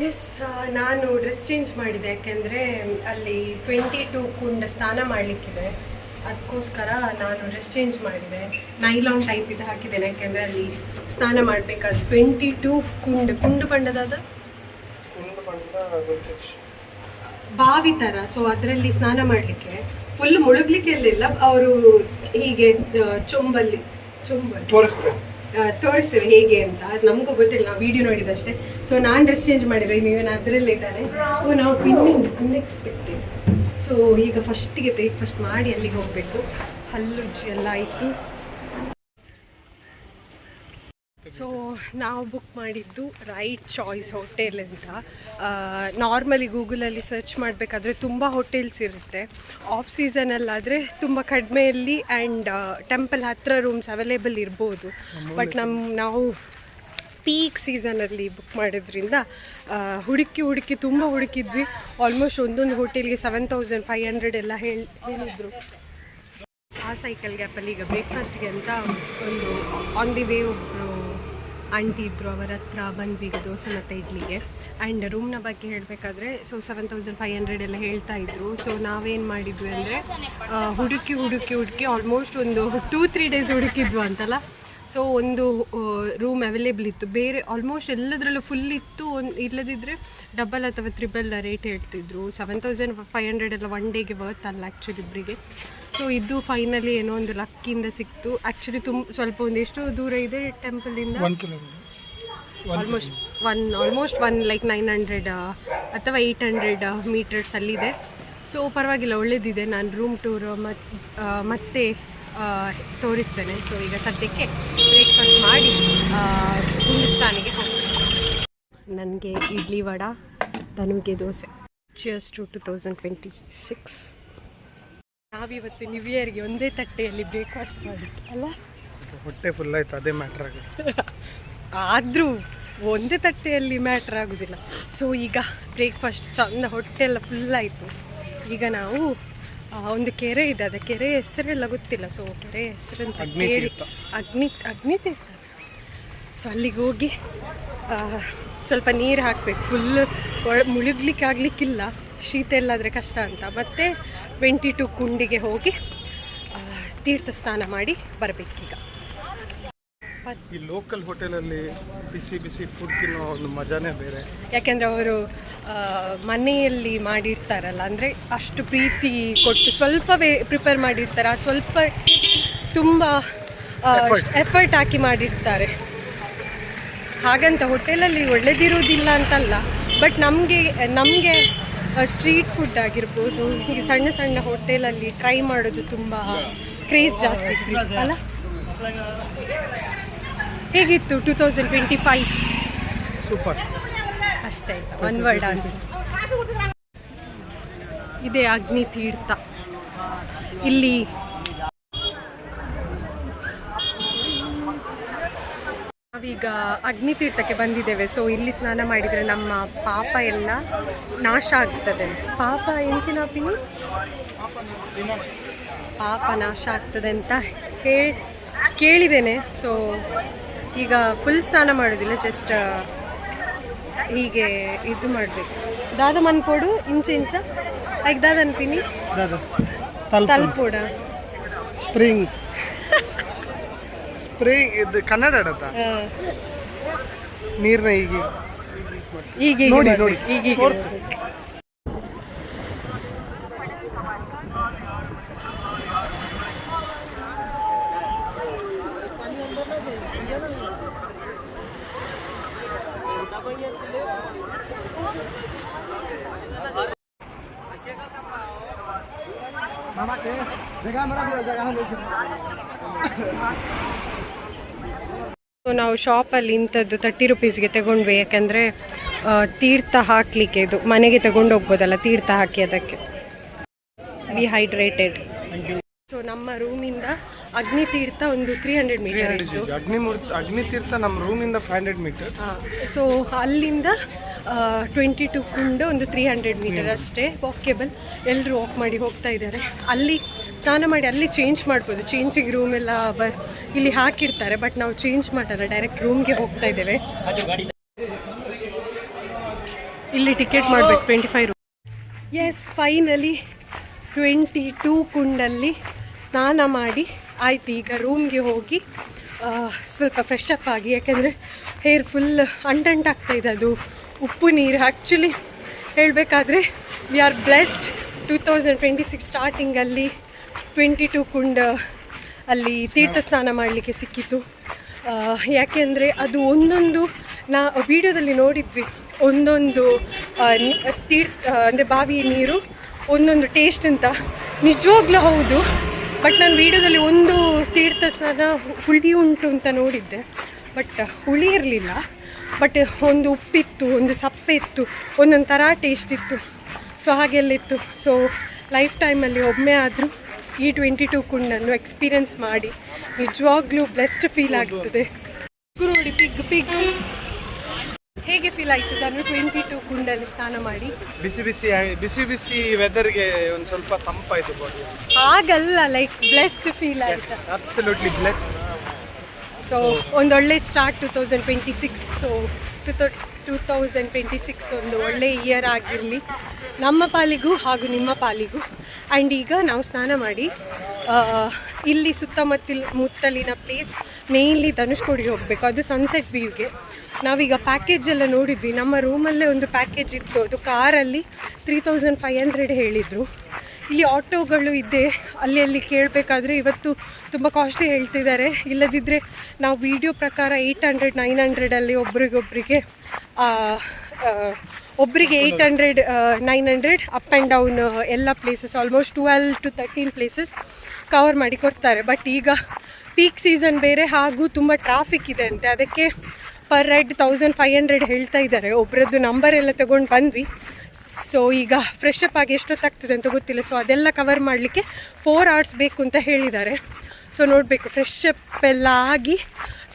ಎಸ್, ನಾನು ಡ್ರೆಸ್ ಚೇಂಜ್ ಮಾಡಿದೆ, ಯಾಕೆಂದರೆ ಅಲ್ಲಿ 22 ಕುಂಡ ಸ್ನಾನ ಮಾಡಲಿಕ್ಕಿದೆ. ಅದಕ್ಕೋಸ್ಕರ ನಾನು ಡ್ರೆಸ್ ಚೇಂಜ್ ಮಾಡಿದೆ. ನೈಲಾನ್ ಟೈಪ್ ಇದು ಹಾಕಿದ್ದೇನೆ, ಯಾಕೆಂದರೆ ಅಲ್ಲಿ ಸ್ನಾನ ಮಾಡಬೇಕಾದ್ರೆ 22 ಕುಂಡು ಬಣ್ಣದಾದ ಬಾವಿ ಥರ. ಸೊ ಅದರಲ್ಲಿ ಸ್ನಾನ ಮಾಡಲಿಕ್ಕೆ ಫುಲ್ ಮುಳುಗ್ಲಿಕ್ಕೆ ಇರಲಿಲ್ಲ, ಅವರು ಹೀಗೆ ಚೊಂಬಲ್ಲಿ ತೋರಿಸ್ತೇವೆ ಹೇಗೆ ಅಂತ. ಅದು ನಮಗೂ ಗೊತ್ತಿಲ್ಲ, ನಾವು ವಿಡಿಯೋ ನೋಡಿದಷ್ಟೇ. ಸೊ ನಾನು ಡ್ರೆಸ್ ಚೇಂಜ್ ಮಾಡಿದೆ, ನೀವೇನು ಅದರಲ್ಲೇ ಇದ್ದಾನೆ. ನಾವು ಟ್ವಿನ್ನಿಂಗ್ ಅನ್ಎಕ್ಸ್ಪೆಕ್ಟೆಡ್. ಸೊ ಈಗ ಫಸ್ಟಿಗೆ ಬ್ರೇಕ್ಫಾಸ್ಟ್ ಮಾಡಿ ಅಲ್ಲಿಗೆ ಹೋಗಬೇಕು. ಹಲ್ಲುಜ್ಜಿ ಎಲ್ಲ ಆಯಿತು. ಸೊ ನಾವು ಬುಕ್ ಮಾಡಿದ್ದು ರೈಟ್ ಚಾಯ್ಸ್ ಹೋಟೆಲ್ ಅಂತ. ನಾರ್ಮಲಿ ಗೂಗಲಲ್ಲಿ ಸರ್ಚ್ ಮಾಡಬೇಕಾದ್ರೆ ತುಂಬ ಹೋಟೆಲ್ಸ್ ಇರುತ್ತೆ. ಆಫ್ ಸೀಸನಲ್ಲಾದರೆ ತುಂಬ ಕಡಿಮೆಯಲ್ಲಿ ಆ್ಯಂಡ್ ಟೆಂಪಲ್ ಹತ್ತಿರ ರೂಮ್ಸ್ ಅವೈಲೇಬಲ್ ಇರ್ಬೋದು. ಬಟ್ ನಾವು ಪೀಕ್ ಸೀಸನಲ್ಲಿ ಬುಕ್ ಮಾಡೋದ್ರಿಂದ ಹುಡುಕಿ ತುಂಬ ಹುಡುಕಿದ್ವಿ. ಆಲ್ಮೋಸ್ಟ್ ಒಂದೊಂದು ಹೋಟೆಲ್ಗೆ 7,500 ಎಲ್ಲ ಹೇಳಿದರು. ಆ ಸೈಕಲ್ ಗ್ಯಾಪಲ್ಲಿ ಈಗ ಬ್ರೇಕ್ಫಾಸ್ಟ್ಗೆ ಅಂತ ಒಂದು ಆನ್ ದಿ ವೇ ಒಬ್ಬರು ಆಂಟಿ ಇದ್ದರು, ಅವರ ಹತ್ರ ಬಂದ್ವಿ ಈಗ ದೋಸೆ ಮತ್ತು ಇಡ್ಲಿಗೆ. ಆ್ಯಂಡ್ ರೂಮ್ನ ಬಗ್ಗೆ ಹೇಳಬೇಕಾದ್ರೆ ಸೊ 7,500 ಎಲ್ಲ ಹೇಳ್ತಾ ಇದ್ರು. ಸೊ ನಾವೇನು ಮಾಡಿದ್ವಿ ಅಂದರೆ ಹುಡುಕಿ ಆಲ್ಮೋಸ್ಟ್ ಒಂದು 2-3 ಡೇಸ್ ಹುಡುಕಿದ್ವು ಅಂತಲ್ಲ. ಸೊ ಒಂದು ರೂಮ್ ಅವೈಲೇಬಲ್ ಇತ್ತು, ಬೇರೆ ಆಲ್ಮೋಸ್ಟ್ ಎಲ್ಲದರಲ್ಲೂ ಫುಲ್ ಇತ್ತು. ಇಲ್ಲದಿದ್ದರೆ ಡಬಲ್ ಅಥವಾ ತ್ರಿಬಲ್ ರೇಟ್ ಹೇಳ್ತಿದ್ರು. 7,500 ಎಲ್ಲ ಒನ್ ಡೇಗೆ ವರ್ತ್ ಅಲ್ಲ ಆ್ಯಕ್ಚುಲಿ ಇಬ್ಬರಿಗೆ. ಸೊ ಇದು ಫೈನಲಿ ಏನೋ ಒಂದು ಲಕ್ಕಿಂದ ಸಿಕ್ತು. ಆ್ಯಕ್ಚುಲಿ ಸ್ವಲ್ಪ ಒಂದೆಷ್ಟು ದೂರ ಇದೆ ಟೆಂಪಲಿಂದ, ಆಲ್ಮೋಸ್ಟ್ ಒನ್ ಲೈಕ್ 900 ಅಥವಾ 800 ಮೀಟರ್ಸ್ ಅಲ್ಲಿದೆ. ಸೊ ಪರವಾಗಿಲ್ಲ, ಒಳ್ಳೇದಿದೆ. ನಾನು ರೂಮ್ ಟೂರ್ ಮತ್ತೆ ತೋರಿಸ್ತೇನೆ. ಸೊ ಈಗ ಸದ್ಯಕ್ಕೆ ಬ್ರೇಕ್ಫಾಸ್ಟ್ ಮಾಡಿ ಹಿಂದೂಸ್ತಾನಿಗೆ ಹೋಗ್ತೀನಿ. ನನಗೆ ಇಡ್ಲಿ ವಡ, ತನುಗೆ ದೋಸೆ. Cheers to 2026. ನಾವಿವತ್ತು ನ್ಯೂ ಇಯರ್ಗೆ ಒಂದೇ ತಟ್ಟೆಯಲ್ಲಿ ಬ್ರೇಕ್ಫಾಸ್ಟ್ ಮಾಡಿದ್ದು ಅಲ್ಲ. ಹೊಟ್ಟೆ ಫುಲ್ ಆಯ್ತು, ಅದೇ ಮ್ಯಾಟ್ರ್ ಆಗುತ್ತೆ. ಆದರೂ ಒಂದೇ ತಟ್ಟೆಯಲ್ಲಿ ಮ್ಯಾಟ್ರ್ ಆಗೋದಿಲ್ಲ. ಸೊ ಈಗ ಬ್ರೇಕ್ಫಾಸ್ಟ್ ಚಂದ, ಹೊಟ್ಟೆ ಎಲ್ಲ ಫುಲ್ ಆಯಿತು. ಈಗ ನಾವು ಒಂದು ಕೆರೆ ಇದೆ, ಅದ ಕೆರೆ ಹೆಸರೆಲ್ಲ ಗೊತ್ತಿಲ್ಲ. ಸೊ ಕೆರೆ ಹೆಸರು ಅಂತ ಕೇಳಿ ಅಗ್ನಿ ತೀರ್ಥ. ಸೊ ಅಲ್ಲಿಗೆ ಹೋಗಿ ಸ್ವಲ್ಪ ನೀರು ಹಾಕಬೇಕು. ಫುಲ್ ಮುಳುಗ್ಲಿಕ್ಕೆ ಆಗಲಿಕ್ಕಿಲ್ಲ, ಶೀತ ಎಲ್ಲಾದರೆ ಕಷ್ಟ ಅಂತ. ಮತ್ತು 22 ಕುಂಡಿಗೆ ಹೋಗಿ ತೀರ್ಥ ಸ್ನಾನ ಮಾಡಿ ಬರಬೇಕೀಗ. ಈ ಲೋಕಲ್ ಹೋಟೆಲಲ್ಲಿ ಬಿಸಿ ಫುಡ್ ತಿನ್ನೋ ಒಂದು ಮಜಾನೇ ಬೇರೆ. ಯಾಕೆಂದರೆ ಅವರು ಮನೆಯಲ್ಲಿ ಮಾಡಿರ್ತಾರಲ್ಲ, ಅಂದರೆ ಅಷ್ಟು ಪ್ರೀತಿ ಕೊಟ್ಟು ಸ್ವಲ್ಪವೇ ಪ್ರಿಪೇರ್ ಮಾಡಿರ್ತಾರೆ. ಆ ಸ್ವಲ್ಪ ತುಂಬ ಎಫರ್ಟ್ ಹಾಕಿ ಮಾಡಿರ್ತಾರೆ. ಹಾಗಂತ ಹೋಟೆಲಲ್ಲಿ ಒಳ್ಳೆದಿರೋದಿಲ್ಲ ಅಂತಲ್ಲ, ಬಟ್ ನಮಗೆ ಸ್ಟ್ರೀಟ್ ಫುಡ್ ಆಗಿರ್ಬೋದು, ಹೀಗೆ ಸಣ್ಣ ಸಣ್ಣ ಹೋಟೆಲಲ್ಲಿ ಟ್ರೈ ಮಾಡೋದು ತುಂಬ ಕ್ರೇಜ್ ಜಾಸ್ತಿ ಅಲ್ಲ. ಹೇಗಿತ್ತು 2025? ಸೂಪರ್. ಅಷ್ಟೇ ಆಯ್ತಾ, ಒನ್ ವರ್ಡ್ ಆನ್ಸರ್. ಇದೇ ಅಗ್ನಿ ತೀರ್ಥ. ಇಲ್ಲಿ ನಾವೀಗ ಅಗ್ನಿ ತೀರ್ಥಕ್ಕೆ ಬಂದಿದ್ದೇವೆ. ಸೊ ಇಲ್ಲಿ ಸ್ನಾನ ಮಾಡಿದರೆ ನಮ್ಮ ಪಾಪ ಎಲ್ಲ ನಾಶ ಆಗ್ತದೆ. ಪಾಪ ಎಂಚಿನ ಪಿನಿ ಪಾಪ ನಾಶ ಆಗ್ತದೆ ಅಂತ ಕೇಳಿದ್ದೇನೆ. ಸೊ ಈಗ ಫುಲ್ ಸ್ನಾನ ಮಾಡೋದಿಲ್ಲ, ಜಸ್ಟ್ ಹೀಗೆ ಇದು ಮಾಡಬೇಕು. ದಾದ ಮನ್ಪೋಡು ಇಂಚ ಲೈಕ್ ದಾದ ಅನ್ಪಿನಿ ತಲ್ಪೋಡ ಸ್ಪ್ರಿಂಗ್ ಇದು ಕನ್ನಡ ನೀರ್ನ ಈಗ ನೋಡಿ ಸೊ ನಾವು ಶಾಪಲ್ಲಿ ಇಂಥದ್ದು 30 ರೂಪೀಸ್ಗೆ ತಗೊಂಡ್ವಿ. ಯಾಕಂದರೆ ತೀರ್ಥ ಹಾಕಲಿಕ್ಕೆ, ಇದು ಮನೆಗೆ ತಗೊಂಡು ಹೋಗ್ಬೋದಲ್ಲ ತೀರ್ಥ ಹಾಕಿ, ಅದಕ್ಕೆ ಡಿಹೈಡ್ರೇಟೆಡ್. ಸೊ ನಮ್ಮ ರೂಮಿಂದ ಅಗ್ನಿತೀರ್ಥ ಒಂದು 300 ಮೀಟರ್ ಇತ್ತು. ಅಗ್ನಿತೀರ್ಥ ನಮ್ಮ ರೂಮಿಂದ 500 ಮೀಟರ್ಸ್. ಸೊ ಅಲ್ಲಿಂದ 22 ಕುಂಡ ಒಂದು 300 ಮೀಟರ್ ಅಷ್ಟೇ ವಾಕೇಬಲ್. ಎಲ್ಲರೂ ವಾಕ್ ಮಾಡಿ ಹೋಗ್ತಾ ಇದ್ದಾರೆ. ಅಲ್ಲಿ ಸ್ನಾನ ಮಾಡಿ ಅಲ್ಲಿ ಚೇಂಜ್ ಮಾಡ್ಬೋದು. ಚೇಂಜಿಗೆ ರೂಮ್ ಎಲ್ಲ ಇಲ್ಲಿ ಹಾಕಿರ್ತಾರೆ, ಬಟ್ ನಾವು ಚೇಂಜ್ ಮಾಡಲ್ಲ, ಡೈರೆಕ್ಟ್ ರೂಮ್ಗೆ ಹೋಗ್ತಾ ಇದ್ದೇವೆ. ಇಲ್ಲಿ ಟಿಕೆಟ್ ಮಾಡಬೇಕು 25 ರೂಪಾಯಿ. ಎಸ್, ಫೈನಲಿ 22 ಕುಂಡಲ್ಲಿ ಸ್ನಾನ ಮಾಡಿ ಆಯ್ತು. ಈಗ ರೂಮ್ಗೆ ಹೋಗಿ ಸ್ವಲ್ಪ ಫ್ರೆಶ್ ಅಪ್ ಆಗಿ, ಯಾಕೆಂದರೆ ಹೇರ್ ಫುಲ್ ಅಂಟಂಟಾಗ್ತಾಯಿದೆ, ಅದು ಉಪ್ಪು ನೀರು. ಆ್ಯಕ್ಚುಲಿ ಹೇಳಬೇಕಾದ್ರೆ ವಿ ಆರ್ ಬ್ಲೆಸ್ಡ್. 2026 ಸ್ಟಾರ್ಟಿಂಗಲ್ಲಿ 22 ಕುಂಡ ಅಲ್ಲಿ ತೀರ್ಥ ಸ್ನಾನ ಮಾಡಲಿಕ್ಕೆ ಸಿಕ್ಕಿತು. ಯಾಕೆಂದರೆ ಅದು ಒಂದೊಂದು ವಿಡಿಯೋದಲ್ಲಿ ನೋಡಿದ್ವಿ, ಒಂದೊಂದು ಅಂದರೆ ಬಾವಿ ನೀರು ಒಂದೊಂದು ಟೇಸ್ಟ್ ಅಂತ. ನಿಜವಾಗ್ಲೂ ಹೌದು, ಬಟ್ ನಾನು ವಿಡಿಯೋದಲ್ಲಿ ಒಂದು ತೀರ್ಥ ಸ್ನಾನ ಹುಳಿ ಉಂಟು ಅಂತ ನೋಡಿದ್ದೆ, ಬಟ್ ಹುಳಿ ಇರಲಿಲ್ಲ, ಬಟ್ ಒಂದು ಉಪ್ಪಿತ್ತು, ಒಂದು ಸಪ್ಪೆ ಇತ್ತು, ಒಂದೊಂದು ಥರ ಟೇಸ್ಟ್ ಇತ್ತು. ಸೊ ಹಾಗೆಲ್ಲ ಇತ್ತು. ಸೊ ಲೈಫ್ ಟೈಮಲ್ಲಿ ಒಮ್ಮೆ ಆದರೂ ಈ 22 ಕುಂಡನ್ನು ಎಕ್ಸ್ಪೀರಿಯನ್ಸ್ ಮಾಡಿ ನಿಜವಾಗ್ಲೂ ಬ್ಲೆಸ್ಡ್ ಫೀಲ್ ಆಗ್ತದೆ. ನೋಡಿ ಪಿಗ್ ಹೇಗೆ ಫೀಲ್ ಆಯಿತು ನಾನು 22 ಕುಂಡಲ್ಲಿ ಸ್ನಾನ ಮಾಡಿ? ಬಿಸಿ ವೆದರ್ಗೆ ಒಂದು ಸ್ವಲ್ಪ ತಂಪಾಯಿತು ಬಾಡಿ. ಹಾಗಲ್ಲ, ಲೈಕ್ ಬ್ಲೆಸ್ಡ್ ಫೀಲ್ ಆಯಿತು. Absolutely blessed. ಸೊ ಒಂದೊಳ್ಳೆ ಸ್ಟಾರ್ಟ್ 2026. ಸೊ 2026 ಒಂದು ಒಳ್ಳೆ ಇಯರ್ ಆಗಿರಲಿ ನಮ್ಮ ಪಾಲಿಗೂ ಹಾಗೂ ನಿಮ್ಮ ಪಾಲಿಗೂ. ಆ್ಯಂಡ್ ಈಗ ನಾವು ಸ್ನಾನ ಮಾಡಿ ಇಲ್ಲಿ ಮುತ್ತಲಿನ ಪ್ಲೇಸ್ ಮೇಯ್ನ್ಲಿ ಧನುಷ್ಕೋಡಿಗೆ ಹೋಗಬೇಕು, ಅದು ಸನ್ಸೆಟ್ ವ್ಯೂಗೆ. ನಾವೀಗ ಪ್ಯಾಕೇಜ್ ಎಲ್ಲ ನೋಡಿದ್ವಿ. ನಮ್ಮ ರೂಮಲ್ಲೇ ಒಂದು ಪ್ಯಾಕೇಜ್ ಇತ್ತು, ಅದು ಕಾರಲ್ಲಿ 3500 ಹೇಳಿದರು. ಇಲ್ಲಿ ಆಟೋಗಳು ಇದೆ, ಅಲ್ಲಿ ಕೇಳಬೇಕಾದ್ರೆ ಇವತ್ತು ತುಂಬ ಕಾಸ್ಟ್ಲಿ ಹೇಳ್ತಿದ್ದಾರೆ. ಇಲ್ಲದಿದ್ದರೆ ನಾವು ವಿಡಿಯೋ ಪ್ರಕಾರ 800-900 ಒಬ್ರಿಗೊಬ್ರಿಗೆ 800-900 ಅಪ್ ಆ್ಯಂಡ್ ಡೌನ್ ಎಲ್ಲ places almost 12 to 13 places cover ಮಾಡಿ ಕೊಡ್ತಾರೆ. ಬಟ್ ಈಗ ಪೀಕ್ ಸೀಸನ್ ಬೇರೆ ಹಾಗೂ ತುಂಬ ಟ್ರಾಫಿಕ್ ಇದೆ ಅಂತೆ, ಅದಕ್ಕೆ ಪರ್ ರೈಡ್ 1500 ಹೇಳ್ತಾ ಇದ್ದಾರೆ. ಒಬ್ಬರದ್ದು ನಂಬರ್ ಎಲ್ಲ ತೊಗೊಂಡು ಬಂದ್ವಿ. ಸೊ ಈಗ ಫ್ರೆಶ್ ಅಪ್ ಆಗಿ ಎಷ್ಟೊತ್ತಾಗ್ತದೆ ಅಂತ ಗೊತ್ತಿಲ್ಲ. ಸೊ ಅದೆಲ್ಲ ಕವರ್ ಮಾಡಲಿಕ್ಕೆ 4 hours ಬೇಕು ಅಂತ ಹೇಳಿದ್ದಾರೆ. ಸೊ ನೋಡಬೇಕು, ಫ್ರೆಶ್ ಅಪ್ ಎಲ್ಲ ಆಗಿ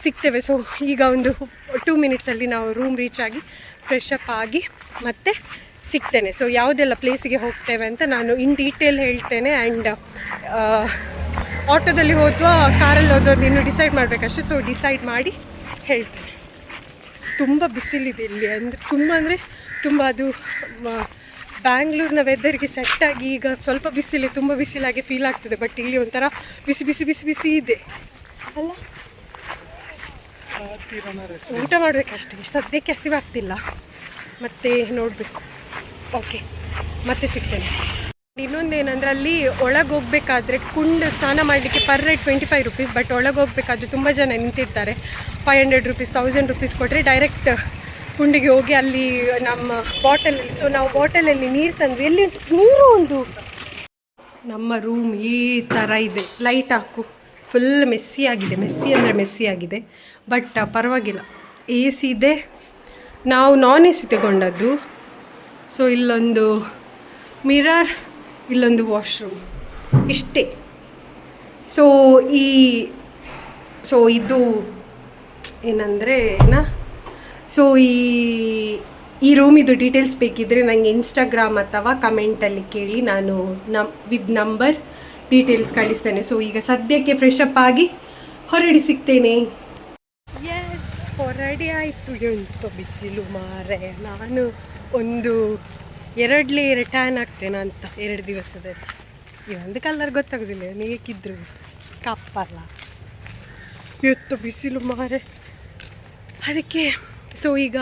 ಸಿಗ್ತೇವೆ. ಸೊ ಈಗ ಒಂದು 2 minutesಲ್ಲಿ ನಾವು ರೂಮ್ ರೀಚ್ ಆಗಿ ಫ್ರೆಶ್ ಅಪ್ ಆಗಿ ಮತ್ತೆ ಸಿಗ್ತೇನೆ. ಸೊ ಯಾವುದೆಲ್ಲ ಪ್ಲೇಸಿಗೆ ಹೋಗ್ತೇವೆ ಅಂತ ನಾನು ಇನ್ ಡೀಟೇಲ್ ಹೇಳ್ತೇನೆ. ಆ್ಯಂಡ್ ಆಟೋದಲ್ಲಿ ಹೋದ್ವಾ ಕಾರಲ್ಲಿ ಹೋದ್ವಾ ಇನ್ನು ಡಿಸೈಡ್ ಮಾಡಬೇಕಷ್ಟೆ. ಸೊ ಡಿಸೈಡ್ ಮಾಡಿ ಹೇಳ್ತೇನೆ. ತುಂಬ ಬಿಸಿಲಿದೆ ಇಲ್ಲಿ, ಅಂದರೆ ತುಂಬ ಅದು ಬ್ಯಾಂಗ್ಳೂರಿನ ವೆದರ್ಗೆ ಸೆಟ್ಟಾಗಿ ಈಗ ಸ್ವಲ್ಪ ತುಂಬ ಬಿಸಿಲಾಗಿ ಫೀಲ್ ಆಗ್ತದೆ. ಬಟ್ ಇಲ್ಲಿ ಒಂಥರ ಬಿಸಿ ಇದೆ ಅಲ್ಲ. ಊಟ ಮಾಡಬೇಕಷ್ಟೇ, ಸದ್ಯಕ್ಕೆ ಹಸಿವಾಗ್ತಿಲ್ಲ, ಮತ್ತೆ ನೋಡಬೇಕು. ಓಕೆ, ಮತ್ತೆ ಸಿಗ್ತೇನೆ. ಇನ್ನೊಂದೇನೆಂದರೆ ಅಲ್ಲಿ ಒಳಗೆ ಹೋಗ್ಬೇಕಾದ್ರೆ ಕುಂಡು ಸ್ನಾನ ಮಾಡಲಿಕ್ಕೆ ಪರ್ ರೈಡ್ 25 ರೂಪೀಸ್. ಬಟ್ ಒಳಗೆ ಹೋಗ್ಬೇಕಾದ್ರೆ ತುಂಬ ಜನ ನಿಂತಿರ್ತಾರೆ. 500 ರೂಪೀಸ್ 1000 ರೂಪೀಸ್ ಕೊಟ್ಟರೆ ಡೈರೆಕ್ಟ್ ಕುಂಡಿಗೆ ಹೋಗಿ ಅಲ್ಲಿ ನಮ್ಮ ಬಾಟಲಲ್ಲಿ. ಸೊ ನಾವು ಬಾಟಲಲ್ಲಿ ನೀರು ತಂದ್ವಿ. ಎಲ್ಲಿ ನೀರು ಒಂದು ನಮ್ಮ ರೂಮ್ ಈ ಥರ ಇದೆ. ಲೈಟ್ ಹಾಕು, ಫುಲ್ ಮೆಸ್ಸಿ ಆಗಿದೆ. ಬಟ್ ಪರವಾಗಿಲ್ಲ, AC ಇದೆ. ನಾವು ನಾನ್ AC ತಗೊಂಡದ್ದು. ಸೊ ಇಲ್ಲೊಂದು ಮಿರರ್, ಇಲ್ಲೊಂದು ವಾಶ್ರೂಮ್, ಇಷ್ಟೇ. ಸೊ ಇದು ಏನಂದರೆ ಸೊ ಈ ರೂಮಿದು ಡೀಟೇಲ್ಸ್ ಬೇಕಿದ್ದರೆ ನನಗೆ ಇನ್ಸ್ಟಾಗ್ರಾಮ್ ಅಥವಾ ಕಮೆಂಟಲ್ಲಿ ಕೇಳಿ, ನಾನು ವಿತ್ ನಂಬರ್ ಡೀಟೇಲ್ಸ್ ಕಳಿಸ್ತೇನೆ. ಸೊ ಈಗ ಸದ್ಯಕ್ಕೆ ಫ್ರೆಶ್ ಅಪ್ ಆಗಿ ಹೊರಡಿ ಸಿಗ್ತೇನೆ. ಎಸ್, ಹೊರಡಿ ಆಯಿತು. ಎಂತ ಬಿಸಿಲು ಮಾರೆ. ನಾನು ಒಂದು 2 ಲೇಯರ್ ಟ್ಯಾನ್ ಆಗ್ತೇನೆ ಅಂತ 2 ದಿವಸದಲ್ಲಿ. ಈ ಒಂದು ಕಲರ್ ಗೊತ್ತಾಗೋದಿಲ್ಲ, ನೀಕಿದ್ರು ಕಪ್ಪಲ್ಲ. ಇವತ್ತು ಬಿಸಿಲು ಮಾರೆ, ಅದಕ್ಕೆ. ಸೊ ಈಗ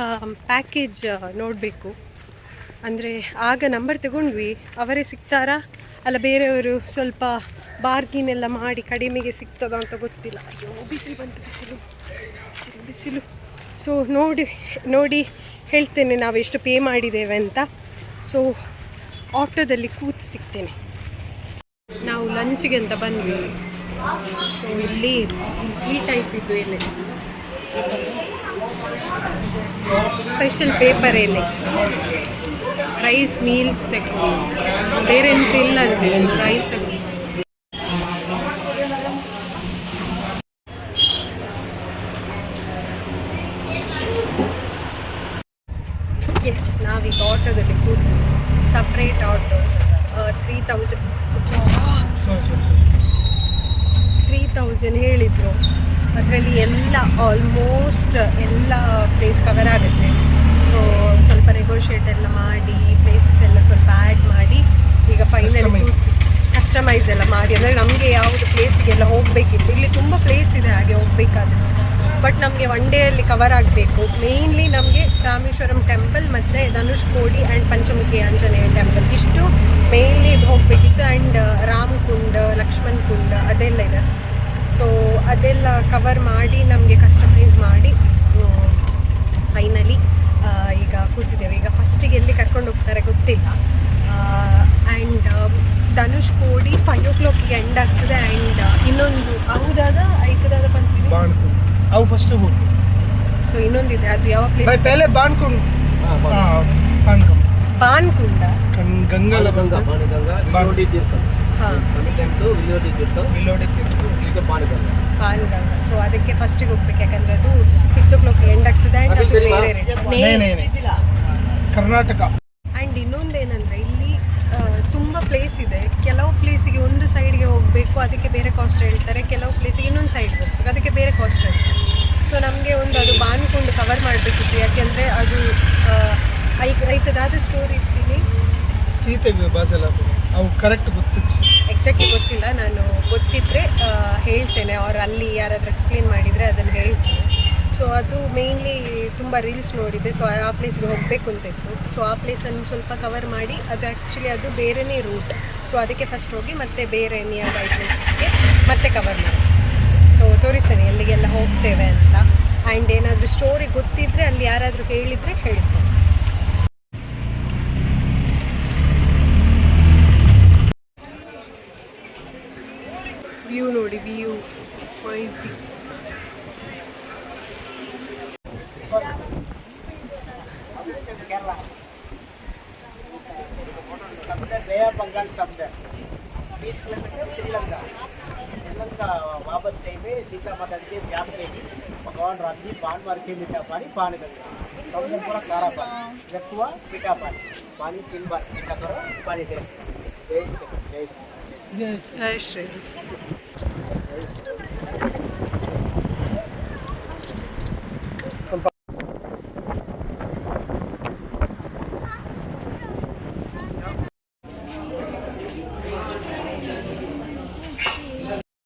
ಪ್ಯಾಕೇಜ್ ನೋಡಬೇಕು. ಅಂದರೆ ಆಗ ನಂಬರ್ ತಗೊಂಡ್ವಿ, ಅವರೇ ಸಿಗ್ತಾರಾ ಅಲ್ಲ ಬೇರೆಯವರು ಸ್ವಲ್ಪ ಬಾರ್ಗಿನ್ ಎಲ್ಲ ಮಾಡಿ ಕಡಿಮೆಗೆ ಸಿಗ್ತದ ಅಂತ ಗೊತ್ತಿಲ್ಲ. ಅಯ್ಯೋ ಬಿಸಿಲು ಬಂತು, ಬಿಸಿಲು. ಸೊ ನೋಡಿ ಹೇಳ್ತೇನೆ ನಾವು ಎಷ್ಟು ಪೇ ಮಾಡಿದ್ದೇವೆ ಅಂತ. ಸೊ ಆಟೋದಲ್ಲಿ ಕೂತು ಸಿಗ್ತೇನೆ. ನಾವು ಲಂಚ್ಗೆ ಅಂತ ಬಂದ್ವಿ. ಸೊ ಇಲ್ಲಿ ಈ ಟೈಪ್ ಇದ್ದು ಎಲೆ, ಸ್ಪೆಷಲ್ ಪೇಪರ್ ಎಲೆ, ರೈಸ್ ಮೀಲ್ಸ್ ತಗೊಂಡು ಬೇರೆ ಎಂತ ಇಲ್ಲ ಅಂತೆ. ಸೊ ರೈಸ್ ತಗೊಂಡು ಆಟೋದಲ್ಲಿ ಕೂತು, ಸಪ್ರೇಟ್ ಆಟೋ 3000 ಹೇಳಿದರು. ಅದರಲ್ಲಿ ಎಲ್ಲ ಆಲ್ಮೋಸ್ಟ್ ಎಲ್ಲ ಪ್ಲೇಸ್ ಕವರ್ ಆಗುತ್ತೆ. ಸೊ ಸ್ವಲ್ಪ ನೆಗೋಷಿಯೇಟ್ ಎಲ್ಲ ಮಾಡಿ ಪ್ಲೇಸಸ್ ಎಲ್ಲ ಸ್ವಲ್ಪ ಆ್ಯಡ್ ಮಾಡಿ ಈಗ ಫೈನಲಿ ಕಸ್ಟಮೈಸ್ ಎಲ್ಲ ಮಾಡಿ, ಅಂದರೆ ನಮಗೆ ಯಾವುದು ಪ್ಲೇಸಿಗೆಲ್ಲ ಹೋಗಬೇಕಿತ್ತು. ಇಲ್ಲಿ ತುಂಬ ಪ್ಲೇಸ್ ಇದೆ ಹಾಗೆ ಹೋಗಬೇಕಾದ್ರೆ, ಬಟ್ ನಮಗೆ ಒನ್ ಡೇಯಲ್ಲಿ ಕವರ್ ಆಗಬೇಕು. ಮೇಯ್ನ್ಲಿ ನಮಗೆ ರಾಮೇಶ್ವರಂ ಟೆಂಪಲ್ ಮತ್ತು ಧನುಷ್ಕೋಡಿ ಆ್ಯಂಡ್ ಪಂಚಮುಖಿ ಆಂಜನೇಯ ಟೆಂಪಲ್ ಇಷ್ಟು ಮೇಯ್ನ್ಲಿ ಹೋಗಬೇಕಿತ್ತು. ಆ್ಯಂಡ್ ರಾಮ್ ಕುಂಡ್, ಲಕ್ಷ್ಮಣ್ ಕುಂಡ್ ಅದೆಲ್ಲ ಇದೆ. ಸೊ ಅದೆಲ್ಲ ಕವರ್ ಮಾಡಿ ನಮಗೆ ಕಸ್ಟಮೈಸ್ ಮಾಡಿ ಫೈನಲಿ ಈಗ ಕೂತಿದ್ದೇವೆ. ಈಗ ಫಸ್ಟಿಗೆ ಎಲ್ಲಿ ಕರ್ಕೊಂಡು ಹೋಗ್ತಾರೆ ಗೊತ್ತಿಲ್ಲ. ಆ್ಯಂಡ್ ಧನುಷ್ಕೋಡಿ 5 o'clock ಎಂಡ್ ಆಗ್ತದೆ. ಆ್ಯಂಡ್ ಇನ್ನೊಂದು ಹೌದಾದ ಐಕದಾದ ಬಂತೀವಿ ಅವು ಫಸ್ಟ್ ಹೋಗಿ. ಸೊ ಇನ್ನೊಂದಿದೆ, ಅದು ಯಾವ ಪ್ಲೇಸ್? ಪೆಹಲೆ ಬಾನ್ಕುಂಡ್, ಬಾನ್ಕುಂಡ, ಗಂಗಲ ವಿಲೋಡಿ ತೀರ್ಥ. ಹಾಂ, ವಿಲೋಡಿ ತೀರ್ಥ ಈಗ ಬಾನ್ಗಂಗಾ. ಸೊ ಅದಕ್ಕೆ ಫಸ್ಟಿಗೆ ಹೋಗ್ಬೇಕು, ಯಾಕಂದರೆ ಅದು 6 o'clock ಎಂಡ್ ಆಗ್ತದೆ. ಆ್ಯಂಡ್ ಅದು ಬೇರೆ ಕರ್ನಾಟಕ. ಆ್ಯಂಡ್ ಇನ್ನೊಂದೇನೆಂದರೆ ಇಲ್ಲಿ ತುಂಬ ಪ್ಲೇಸ್ ಇದೆ. ಕೆಲವು ಪ್ಲೇಸಿಗೆ ಒಂದು ಸೈಡ್ಗೆ ಹೋಗಬೇಕು, ಅದಕ್ಕೆ ಬೇರೆ ಕಾಸ್ಟ್ ಹೇಳ್ತಾರೆ. ಕೆಲವು ಪ್ಲೇಸಿಗೆ ಇನ್ನೊಂದು ಸೈಡ್ಗೆ ಹೋಗ್ಬೇಕು, ಅದಕ್ಕೆ ಬೇರೆ ಕಾಸ್ಟ್ ಹೇಳ್ತಾರೆ. ಸೊ ನಮಗೆ ಒಂದು ಅದು ಬಾನ್ಕೊಂಡು ಕವರ್ ಮಾಡಬೇಕಿತ್ತು, ಯಾಕೆಂದರೆ ಅದು ಐತದಾದ ಸ್ಟೋರಿ ಇರ್ತೀನಿ. ಸೀತೆ ಬಾಸೆಲ್ಲ ಅವು ಕರೆಕ್ಟ್ ಗೊತ್ತಿತ್ತು, ಎಕ್ಸಾಕ್ಟ್ಲಿ ಗೊತ್ತಿಲ್ಲ. ನಾನು ಗೊತ್ತಿದ್ದರೆ ಹೇಳ್ತೇನೆ, ಅವ್ರು ಅಲ್ಲಿ ಯಾರಾದರೂ ಎಕ್ಸ್ಪ್ಲೇನ್ ಮಾಡಿದರೆ ಅದನ್ನು ಹೇಳ್ತೀನಿ. ಸೊ ಅದು ಮೇಯ್ನ್ಲಿ ತುಂಬ ರೀಲ್ಸ್ ನೋಡಿದೆ. ಸೊ ಆ ಪ್ಲೇಸ್ಗೆ ಹೋಗಬೇಕು ಅಂತ ಇತ್ತು. ಸೊ ಆ ಪ್ಲೇಸನ್ನು ಸ್ವಲ್ಪ ಕವರ್ ಮಾಡಿ, ಅದು ಆ್ಯಕ್ಚುಲಿ ಅದು ಬೇರೆಯೇ ರೂಟ್. ಸೊ ಅದಕ್ಕೆ ಫಸ್ಟ್ ಹೋಗಿ ಮತ್ತೆ ಬೇರೆ ನಿಯರ್ ಬೈ ಪ್ಲೇಸಸ್ಗೆ ಮತ್ತೆ ಕವರ್ ಮಾಡಿ. ಸೊ ತೋರಿಸ್ತೇನೆ ಎಲ್ಲಿಗೆಲ್ಲ ಹೋಗ್ತೇವೆ ಅಂತ. ಆ್ಯಂಡ್ ಏನಾದರೂ ಸ್ಟೋರಿ ಗೊತ್ತಿದ್ದರೆ ಅಲ್ಲಿ ಯಾರಾದರೂ ಹೇಳಿದರೆ ಹೇಳ್ತೇನೆ. ವ್ಯೂ ನೋಡಿ, view wise. Bay of Bengal शब्द 20 किलोमीटर श्रीलंका वापस टाइम में सीता माता के व्यास लेगी भगवान राम जी पान मार के मीठा पानी पान गंगा समुद्र पूरा खारा पानी रखुआ मीठा पानी 3 बार मीठा करो पानी दे जय श्री जय श्री.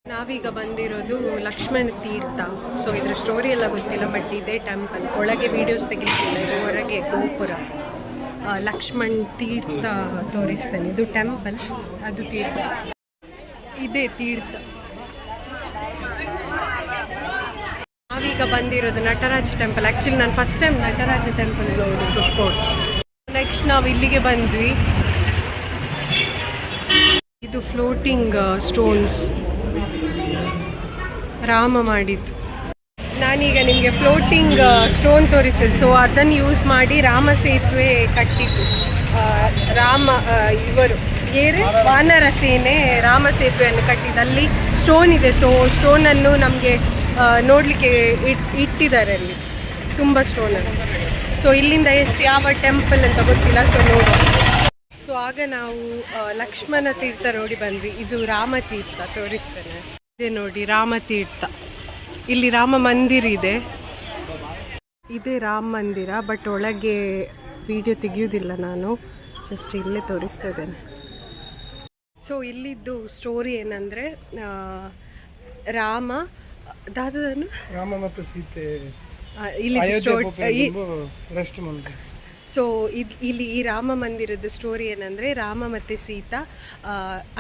ನಾವೀಗ ಬಂದಿರೋದು ಲಕ್ಷ್ಮಣ ತೀರ್ಥ. ಸೊ ಇದರ ಸ್ಟೋರಿ ಎಲ್ಲ ಗೊತ್ತಿಲ್ಲ, ಬಟ್ ಇದೇ ಟೆಂಪಲ್. ಒಳಗೆ ವೀಡಿಯೋಸ್ ತೆಗಿತಿಲ್ಲ, ಇದು ಹೊರಗೆ ಗೋಪುರ. ಲಕ್ಷ್ಮಣ್ ತೀರ್ಥ ತೋರಿಸ್ತೇನೆ. ಇದು ಟೆಂಪಲ್, ಅದು ತೀರ್ಥ. ಇದೇ ತೀರ್ಥ. ನಾವೀಗ ಬಂದಿರೋದು ನಟರಾಜ ಟೆಂಪಲ್. ಆ್ಯಕ್ಚುಲಿ ನಾನು ಫಸ್ಟ್ ಟೈಮ್ ನಟರಾಜ ಟೆಂಪಲ್ ನೋಡಿದ್ದು. ನೆಕ್ಸ್ಟ್ ನಾವು ಇಲ್ಲಿಗೆ ಬಂದ್ವಿ. ಇದು ಫ್ಲೋಟಿಂಗ್ ಸ್ಟೋನ್ಸ್, ರಾಮ ಮಾಡಿದ್ದು. ನಾನೀಗ ನಿಮಗೆ ಫ್ಲೋಟಿಂಗ್ ಸ್ಟೋನ್ ತೋರಿಸಿದೆ. ಸೊ ಅದನ್ನು ಯೂಸ್ ಮಾಡಿ ರಾಮ ಸೇತುವೆ ಕಟ್ಟಿದ್ದು. ಇವರು ವಾನರ ಸೇನೆ ರಾಮ ಸೇತುವೆಯನ್ನು ಕಟ್ಟಿದ್ದು. ಅಲ್ಲಿ ಸ್ಟೋನ್ ಇದೆ. ಸೊ ಸ್ಟೋನನ್ನು ನಮಗೆ ನೋಡಲಿಕ್ಕೆ ಇಟ್ಟಿದ್ದಾರೆ ಅಲ್ಲಿ, ತುಂಬ ಸ್ಟೋನನ್ನು. ಸೊ ಇಲ್ಲಿಂದ ಯಾವ ಟೆಂಪಲ್ ಅಂತ ಗೊತ್ತಿಲ್ಲ. ಸೊ ನೋಡುವ. ಸೊ ಆಗ ನಾವು ಲಕ್ಷ್ಮಣ ತೀರ್ಥ ನೋಡಿ ಬಂದ್ವಿ. ಇದು ರಾಮತೀರ್ಥ ತೋರಿಸ್ತೇನೆ. ಇದೆ ನೋಡಿ, ರಾಮತೀರ್ಥ. ಇಲ್ಲಿ ರಾಮ ಮಂದಿರ ಇದೆ. ಇದೇ ರಾಮ ಮಂದಿರ, ಬಟ್ ಒಳಗೆ ವಿಡಿಯೋ ತೆಗೆಯೋದಿಲ್ಲ ನಾನು, ಜಸ್ಟ್ ಇಲ್ಲೇ ತೋರಿಸ್ತಾ ಇದ್ದೇನೆ. ಸೊ ಇಲ್ಲಿದ್ದು ಸ್ಟೋರಿ ಏನಂದರೆ, ರಾಮ ಮತ್ತು ಸೀತೆ ಇಲ್ಲಿ ರೆಸ್ಟ್. ಸೊ ಇಲ್ಲಿ ಈ ರಾಮ ಮಂದಿರದ ಸ್ಟೋರಿ ಏನಂದರೆ, ರಾಮ ಮತ್ತು ಸೀತಾ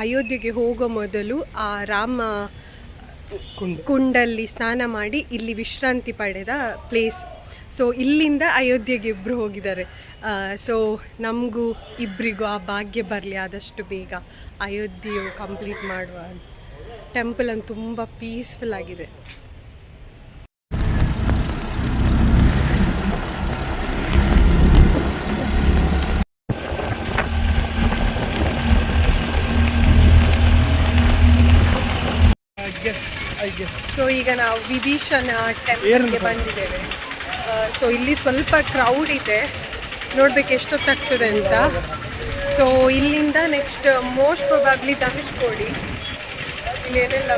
ಅಯೋಧ್ಯೆಗೆ ಹೋಗೋ ಮೊದಲು ಆ ರಾಮ ಕುಂಡಲ್ಲಿ ಸ್ನಾನ ಮಾಡಿ ಇಲ್ಲಿ ವಿಶ್ರಾಂತಿ ಪಡೆದ ಪ್ಲೇಸ್. ಸೊ ಇಲ್ಲಿಂದ ಅಯೋಧ್ಯೆಗೆ ಇಬ್ಬರು ಹೋಗಿದ್ದಾರೆ. ಸೊ ನಮಗೂ ಇಬ್ಬರಿಗೂ ಆ ಭಾಗ್ಯ ಬರಲಿ ಆದಷ್ಟು ಬೇಗ, ಅಯೋಧ್ಯೆಯು ಕಂಪ್ಲೀಟ್ ಮಾಡುವ. ಟೆಂಪಲ್ ಅಂತ ತುಂಬ ಪೀಸ್ಫುಲ್ ಆಗಿದೆ. ಸೊ ಈಗ ನಾವು ವಿಭೀಷಣ ಟೆಂಪಲ್ಗೆ ಬಂದಿದ್ದೇವೆ. ಸೊ ಇಲ್ಲಿ ಸ್ವಲ್ಪ ಕ್ರೌಡ್ ಇದೆ. ನೋಡ್ಬೇಕು ಎಷ್ಟೊತ್ತಾಗ್ತದೆ ಅಂತ. ಸೊ ಇಲ್ಲಿಂದ ನೆಕ್ಸ್ಟ್ ಮೋಸ್ಟ್ ಪ್ರೊಬಾಬ್ಲಿ ಧನುಷ್ಕೋಡಿ. ಇಲ್ಲಿ ಏನೆಲ್ಲ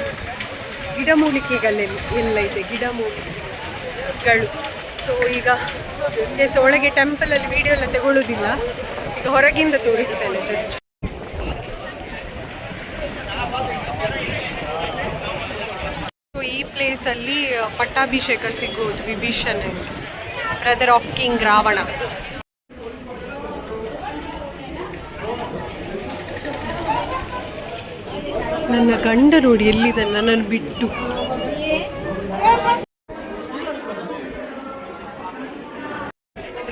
ಗಿಡಮೂಲಿಕೆಗಳೆಲ್ಲ ಎಲ್ಲ ಇದೆ, ಗಿಡಮೂಲಿಕೆಗಳು. ಸೊ ಈಗ ಒಳಗೆ ಟೆಂಪಲಲ್ಲಿ ವಿಡಿಯೋ ಎಲ್ಲ ತಗೊಳ್ಳೋದಿಲ್ಲ, ಈಗ ಹೊರಗಿಂದ ತೋರಿಸ್ತೇನೆ ಜಸ್ಟ್. ಸೊ ಈ ಪ್ಲೇಸಲ್ಲಿ ಪಟ್ಟಾಭಿಷೇಕ ಸಿಗೋದು Vibhishana, brother of king Ravana. ನನ್ನ ಗಂಡ ನೋಡಿ ಎಲ್ಲಿದ್ದಾನೆ ನನ್ನನ್ನು ಬಿಟ್ಟು.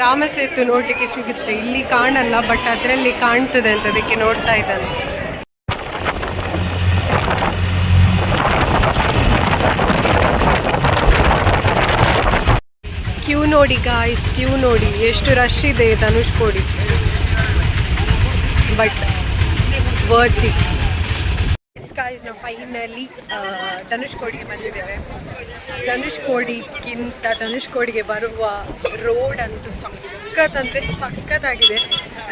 ರಾಮ ಸೇತು ನೋಡ್ಲಿಕ್ಕೆ ಸಿಗುತ್ತೆ, ಇಲ್ಲಿ ಕಾಣಲ್ಲ ಬಟ್ ಅದರಲ್ಲಿ ಕಾಣ್ತದೆ ಅಂತ ಅದಕ್ಕೆ ನೋಡ್ತಾ ಇದ್ದಾನೆ. ಕ್ಯೂ ನೋಡಿ ಗಾಯ್ಸ್, ಕ್ಯೂ ನೋಡಿ ಎಷ್ಟು ರಶ್ ಇದೆ ಧನುಷ್ಕೋಡಿ, ಬಟ್ ವರ್ತಿ. ಗಾಯ್ಸ್ ನಾವು ಫೈನಲಿ ಧನುಷ್ಕೋಡಿಗೆ ಬಂದಿದ್ದೇವೆ. ಧನುಷ್ಕೋಡಿಗೆ ಬರುವ ರೋಡ್ ಅಂತೂ ಸಖತ್ ಅಂದರೆ ಸಖತ್ತಾಗಿದೆ.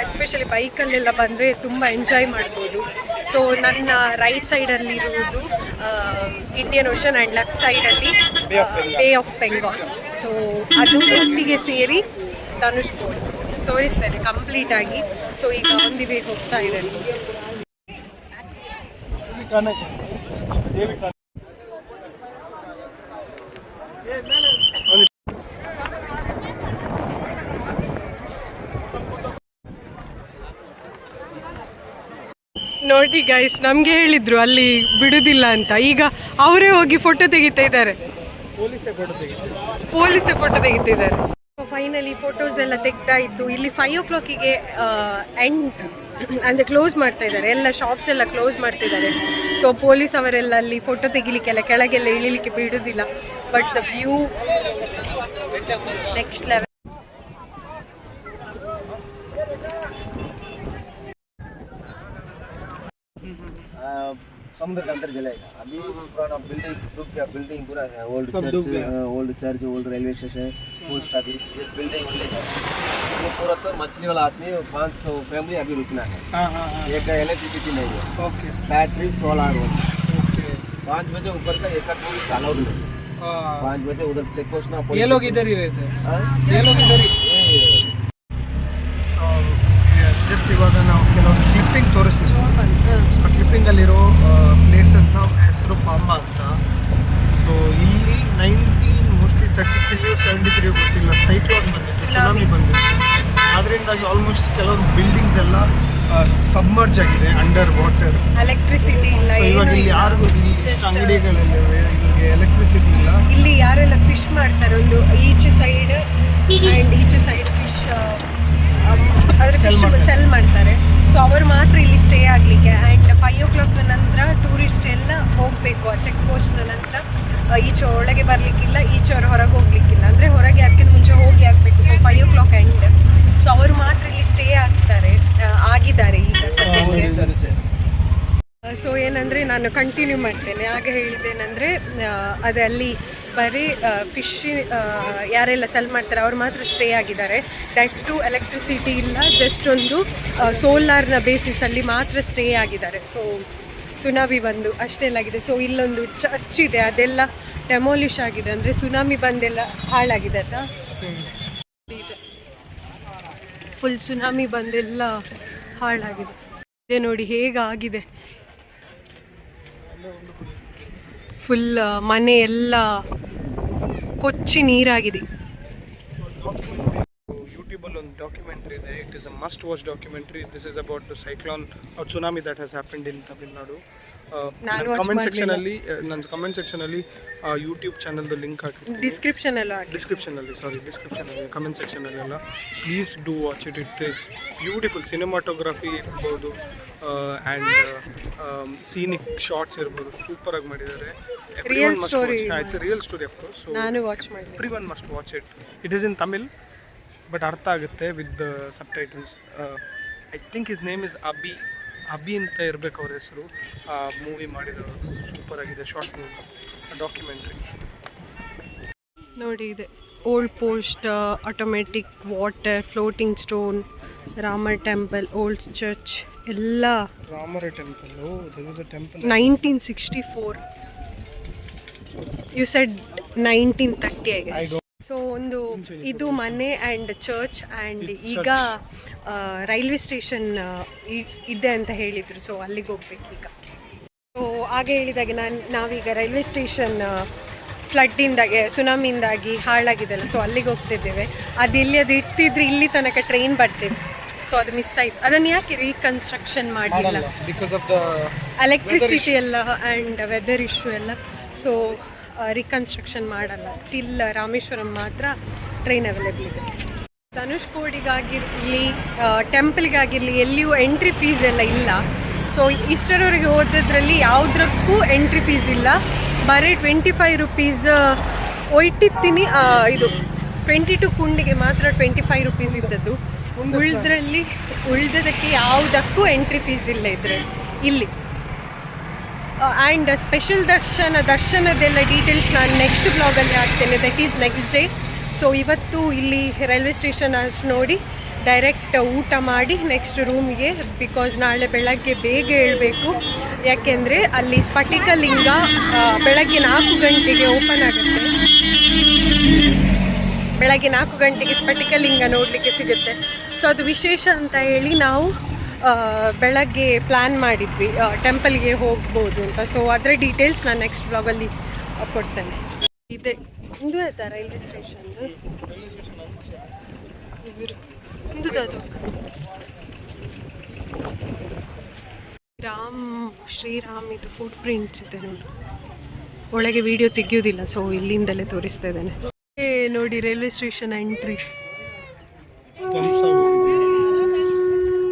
ಎಸ್ಪೆಷಲಿ ಬೈಕಲ್ಲೆಲ್ಲ ಬಂದರೆ ತುಂಬ ಎಂಜಾಯ್ ಮಾಡ್ಬೋದು. ಸೊ ನನ್ನ ರೈಟ್ ಸೈಡಲ್ಲಿ ಇರುವುದು ಇಂಡಿಯನ್ ಓಷನ್ ಆ್ಯಂಡ್ ಲೆಫ್ಟ್ ಸೈಡಲ್ಲಿ ಬೇ ಆಫ್ ಬೆಂಗಾಲ್. ಸೊ ಅದು ಒಟ್ಟಿಗೆ ಸೇರಿ ಧನುಷ್ಕೋಡಿ ತೋರಿಸ್ತೇನೆ ಕಂಪ್ಲೀಟಾಗಿ. ಸೊ ಈಗ ಒಂದು ವೇ ಹೋಗ್ತಾ ಇದ್ದೇನೆ. ನೋಡಿ ಗೈಸ್, ನಮಗೆ ಹೇಳಿದ್ರು ಅಲ್ಲಿ ಬಿಡುದಿಲ್ಲ ಅಂತ, ಈಗ ಅವರೇ ಹೋಗಿ ಫೋಟೋ ತೆಗಿತಾ ಇದ್ದಾರೆ. ಪೊಲೀಸೇ ಫೋಟೋ ತೆಗಿತಿದ್ದಾರೆ. ಫೈನಲಿ ಫೋಟೋಸ್ ಎಲ್ಲ ತೆಗ್ದಾಯಿತು. ಇಲ್ಲಿ 5 o'clockಗೆ ಎಂಡ್ ಅಂದರೆ ಕ್ಲೋಸ್ ಮಾಡ್ತಾ ಇದ್ದಾರೆ, ಎಲ್ಲ ಶಾಪ್ಸ್ ಎಲ್ಲ ಕ್ಲೋಸ್ ಮಾಡ್ತಿದ್ದಾರೆ. ಸೊ ಪೊಲೀಸ್ ಅವರೆಲ್ಲ ಅಲ್ಲಿ ಫೋಟೋ ತೆಗಿಲಿಕ್ಕೆಲ್ಲ ಕೆಳಗೆಲ್ಲ ಇಳಿಲಿಕ್ಕೆ ಬಿಡುವುದಿಲ್ಲ. But the view next level. समुद्र के अंदर जलेगा अभी पुराना बिल्डिंग डूब गया. बिल्डिंग पूरा है, old church, old railway station, post office, building ये पूरा तो मछली वाला आदमी 500 फैमिली अभी रुकना है. एक इलेक्ट्रिसिटी नहीं है. ओके. Battery solar. ओके. 5 बजे ऊपर का एक टूरिस्ट अलाउड नहीं. 5 बजे उधर चेक पोस्ट ना. ये लोग इधर ही रहते हैं. ये लोग इधर ही. ಜಸ್ಟ್ ಇವಾಗ ನಾವು ಕೆಲವೊಂದು ಕ್ಲಿಪ್ಪಿಂಗ್ ತೋರಿಸ್ತೀವಿ. ಆ ಕ್ಲಿಪ್ಪಿಂಗಲ್ಲಿರೋ ಪ್ಲೇಸಸ್ನ ಹೆಸರು ಪಾಂಬ ಅಂತ. ಸೊ ಇಲ್ಲಿ 1933 73 ಗೊತ್ತಿಲ್ಲ ಸೈಕ್ಲೋನ್ ಬಂದಿತ್ತು, ಸುನಾಮಿ ಬಂದಿತ್ತು. ಅದರಿಂದಾಗಿ ಆಲ್ಮೋಸ್ಟ್ ಕೆಲವೊಂದು ಬಿಲ್ಡಿಂಗ್ಸ್ ಎಲ್ಲ ಸಬ್ಮರ್ಜ್ ಆಗಿದೆ ಅಂಡರ್ ವಾಟರ್. ಎಲೆಕ್ಟ್ರಿಸಿಟಿ ಇಲ್ಲ. ಇವಾಗ ಇಲ್ಲಿ ಯಾರಿಗೂ ಇಷ್ಟು ಅಂಗಡಿಗಳಿವೆ, ಇಲ್ಲಿಗೆ ಎಲೆಕ್ಟ್ರಿಸಿಟಿ ಇಲ್ಲ. ಇಲ್ಲಿ ಯಾರೆಲ್ಲ ಫಿಶ್ ಮಾಡ್ತಾರೆ, ಒಂದು each side and each side fish cell ಮಾಡ್ತಾರೆ. ಸೊ ಅವರು ಮಾತ್ರ ಇಲ್ಲಿ ಸ್ಟೇ ಆಗಲಿಕ್ಕೆ. ಆ್ಯಂಡ್ 5 o'clock ನಂತರ ಟೂರಿಸ್ಟ್ ಎಲ್ಲ ಹೋಗಬೇಕು. ಆ ಚೆಕ್ ಪೋಸ್ಟ್ನ ನಂತರ ಈಚೆ ಒಳಗೆ ಬರಲಿಕ್ಕಿಲ್ಲ, ಈಚೆಯವರು ಹೊರಗೆ ಹೋಗ್ಲಿಕ್ಕಿಲ್ಲ. ಅಂದರೆ ಹೊರಗೆ ಅದಕ್ಕಿಂತ ಮುಂಚೆ ಹೋಗಿ ಆಗಬೇಕು. So 5 o'clock end. ಸೊ ಅವರು ಮಾತ್ರ ಇಲ್ಲಿ ಸ್ಟೇ ಆಗಿದ್ದಾರೆ ಈಗ ಸದ್ಯಕ್ಕೆ. ಸೊ ಏನಂದರೆ ನಾನು ಕಂಟಿನ್ಯೂ ಮಾಡ್ತೇನೆ. ಆಗ ಹೇಳಿದ್ದೇನೆಂದರೆ ಅಲ್ಲಿ ಬರೀ ಫಿಶ್ ಯಾರೆಲ್ಲ ಸೆಲ್ ಮಾಡ್ತಾರೆ ಅವ್ರು ಮಾತ್ರ ಸ್ಟೇ ಆಗಿದ್ದಾರೆ. ದಟ್ ಟು ಎಲೆಕ್ಟ್ರಿಸಿಟಿ ಇಲ್ಲ, ಜಸ್ಟ್ ಒಂದು ಸೋಲಾರ್ನ ಬೇಸಿಸಲ್ಲಿ ಮಾತ್ರ ಸ್ಟೇ ಆಗಿದ್ದಾರೆ. ಸೊ ಸುನಾಮಿ ಬಂದು ಅಷ್ಟೆಲ್ಲಾಗಿದೆ. ಸೊ ಇಲ್ಲೊಂದು ಚರ್ಚ್ ಇದೆ, ಅದೆಲ್ಲ ಡೆಮೋಲಿಷ್ ಆಗಿದೆ, ಅಂದರೆ ಸುನಾಮಿ ಬಂದೆಲ್ಲ ಹಾಳಾಗಿದೆ ಅಂತ. ಫುಲ್ ಸುನಾಮಿ ಬಂದೆಲ್ಲ ಹಾಳಾಗಿದೆ. ಇದೇ ನೋಡಿ ಹೇಗಾಗಿದೆ, ಫುಲ್ ಮನೆ ಎಲ್ಲ ಕೊಚ್ಚಿ ನೀರಾಗಿದೆ. ಯೂಟ್ಯೂಬಲ್ಲಿ ಒಂದು ಡಾಕ್ಯುಮೆಂಟ್ರಿ ಇದೆ. It is a must watch documentary. This is about the cyclone or tsunami that has happened in Tamil Nadu. Comment ಸೆಕ್ಷನಲ್ಲಿ ಯೂಟ್ಯೂಬ್ ಚಾನಲ್ದು ಲಿಂಕ್ ಹಾಕಿರ್ತೀನಿ ಡಿಸ್ಕ್ರಿಪ್ಷನಲ್ಲಿ ಕಮೆಂಟ್ ಸೆಕ್ಷನಲ್ಲೆಲ್ಲ. Please do watch it. It is beautiful. Cinematography ಇರ್ಬೋದು ಆ್ಯಂಡ್ ಸೀನಿಕ್ ಶಾರ್ಟ್ಸ್ ಇರ್ಬೋದು, ಸೂಪರಾಗಿ ಮಾಡಿದ್ದಾರೆ. Real story. It's a real story of course. So everyone must watch it. It is in Tamil but ಅರ್ಥ ಆಗುತ್ತೆ with subtitles. I think his name is Abhi ಅಂತ ಇರಬೇಕು ಅವ್ರ ಹೆಸರು. ಮೂವಿ ಮಾಡಿದವರು. ಸೂಪರ್ ಆಗಿದೆ ಶಾರ್ಟ್ ಮೂವಿ ಡಾಕ್ಯುಮೆಂಟ್ರಿ. ನೋಡಿ ಇದೆ old post, automatic water, floating stone, Ramar temple, old church ಎಲ್ಲ ರಾಮರ ಟೆಂಪಲ್ಲು, 1964. You said 1930 I guess. So ಒಂದು ಇದು ಮನೆ ಆ್ಯಂಡ್ ಚರ್ಚ್ ಆ್ಯಂಡ್ ಈಗ ರೈಲ್ವೆ ಸ್ಟೇಷನ್ ಇದೆ ಅಂತ ಹೇಳಿದರು. ಸೊ ಅಲ್ಲಿಗೆ ಹೋಗ್ಬೇಕು ಈಗ. ಸೊ ಹಾಗೆ ಹೇಳಿದಾಗೆ ನಾವೀಗ ರೈಲ್ವೆ ಸ್ಟೇಷನ್ ಫ್ಲಡ್ಡಿಂದಾಗೆ ಸುನಾಮಿಯಿಂದಾಗಿ ಹಾಳಾಗಿದೆಲ್ಲ, ಸೊ ಅಲ್ಲಿಗೆ ಹೋಗ್ತಿದ್ದೇವೆ. ಅದು ಇಟ್ಟಿದ್ರೆ ಇಲ್ಲಿ ತನಕ ಟ್ರೈನ್ ಬರ್ತಿತ್ತು, ಸೊ ಅದು ಮಿಸ್ ಆಯಿತು. ಅದನ್ನು ಯಾಕೆ ರೀಕನ್ಸ್ಟ್ರಕ್ಷನ್ ಮಾಡಲಿಲ್ಲ? ಬಿಕಾಸ್ ಆಫ್ ದ ಎಲೆಕ್ಟ್ರಿಸಿಟಿ ಎಲ್ಲ ಆ್ಯಂಡ್ ವೆದರ್ ಇಶ್ಯೂ ಎಲ್ಲ. ಸೊ ರೀಕನ್ಸ್ಟ್ರಕ್ಷನ್ ಮಾಡಲ್ಲ. ಟಿಲ್ ರಾಮೇಶ್ವರಂ ಮಾತ್ರ ಟ್ರೈನ್ ಅವೈಲೇಬಲ್ ಇದೆ. ಧನುಷ್ಕೋಡಿಗಾಗಿರಲಿ ಟೆಂಪಲ್ಗಾಗಿರಲಿ ಎಲ್ಲಿಯೂ ಎಂಟ್ರಿ ಫೀಸ್ ಎಲ್ಲ ಇಲ್ಲ. ಸೊ ಇಷ್ಟರವರೆಗೆ ಹೋದದ್ರಲ್ಲಿ ಯಾವುದಕ್ಕೂ ಎಂಟ್ರಿ ಫೀಸ್ ಇಲ್ಲ. ಬರೀ 25 ರೂಪೀಸ್ ಒಯ್ಟಿತ್ತೀನಿ. ಇದು 22 ಕುಂಡಿಗೆ ಮಾತ್ರ 25 ರೂಪೀಸ್ ಇದ್ದದ್ದು. ಉಳಿದದಕ್ಕೆ ಯಾವುದಕ್ಕೂ ಎಂಟ್ರಿ ಫೀಸ್ ಇಲ್ಲ ಇಲ್ಲಿ. ಆ್ಯಂಡ್ ಸ್ಪೆಷಲ್ ದರ್ಶನದೆಲ್ಲ ಡೀಟೇಲ್ಸ್ ನಾನು ನೆಕ್ಸ್ಟ್ ಬ್ಲಾಗಲ್ಲಿ ಹಾಕ್ತೇನೆ. That is next day. So ಇವತ್ತು ಇಲ್ಲಿ ರೈಲ್ವೆ ಸ್ಟೇಷನ್ ಅಷ್ಟು ನೋಡಿ ಡೈರೆಕ್ಟ್ ಊಟ ಮಾಡಿ ನೆಕ್ಸ್ಟ್ ರೂಮಿಗೆ, ಬಿಕಾಸ್ ನಾಳೆ ಬೆಳಗ್ಗೆ ಬೇಗ ಏಳಬೇಕು. ಯಾಕೆಂದರೆ ಅಲ್ಲಿ ಸ್ಫಟಿಕಲಿಂಗ ಬೆಳಗ್ಗೆ 4 ಗಂಟೆಗೆ ಓಪನ್ ಆಗುತ್ತೆ. ಬೆಳಗ್ಗೆ 4 ಗಂಟೆಗೆ ಸ್ಫಟಿಕಲಿಂಗ ನೋಡಲಿಕ್ಕೆ ಸಿಗುತ್ತೆ. ಸೊ ಅದು ವಿಶೇಷ ಅಂತ ಹೇಳಿ ನಾವು ಬೆಳಗ್ಗೆ ಪ್ಲ್ಯಾನ್ ಮಾಡಿದ್ವಿ ಟೆಂಪಲ್ಗೆ ಹೋಗ್ಬೋದು ಅಂತ. ಸೊ ಅದರ ಡೀಟೇಲ್ಸ್ ನಾನು ನೆಕ್ಸ್ಟ್ ಬ್ಲಾಗಲ್ಲಿ ಕೊಡ್ತೇನೆ. ಇದೆ ಇದು ಆಯ್ತಾ ರೈಲ್ವೆ ಸ್ಟೇಷನ್ ಶ್ರೀರಾಮ್ ಇದು ಫುಟ್ ಪ್ರಿಂಟ್ಸ್ ಇದೆ ನೋಡಿ. ಒಳಗೆ ವಿಡಿಯೋ ತೆಗೆಯೋದಿಲ್ಲ, ಸೊ ಇಲ್ಲಿಂದಲೇ ತೋರಿಸ್ತಾ ಇದ್ದೇನೆ. ನೋಡಿ ರೈಲ್ವೆ ಸ್ಟೇಷನ್ ಎಂಟ್ರಿ.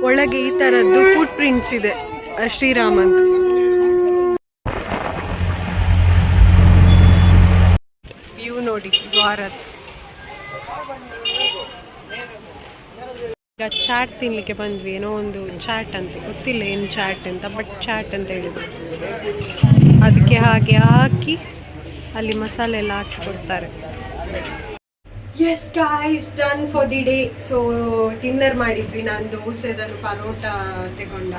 ಒಳಗೆ ಈ ಥರದ್ದು ಫುಟ್ ಪ್ರಿಂಟ್ಸ್ ಇದೆ ಶ್ರೀರಾಮ್ ಅಂತ. ವ್ಯೂ ನೋಡಿ ದ್ವಾರದ. ಈಗ ಚಾಟ್ ತಿನ್ನಲಿಕ್ಕೆ ಬಂದ್ವಿ. ಏನೋ ಒಂದು ಚಾಟ್ ಅಂತ ಗೊತ್ತಿಲ್ಲ ಏನು ಚಾಟ್ ಅಂತ, ಬಟ್ ಚಾಟ್ ಅಂತ ಹೇಳಿದ್ರು. ಅದಕ್ಕೆ ಹಾಗೆ ಹಾಕಿ ಅಲ್ಲಿ ಮಸಾಲೆ ಎಲ್ಲ ಹಾಕಿ ಕೊಡ್ತಾರೆ. Yes guys, done for the day. So dinner ಮಾಡಿದ್ವಿ. ನಾನು ದೋಸೆದನ್ನು ಪರೋಟ ತಗೊಂಡ,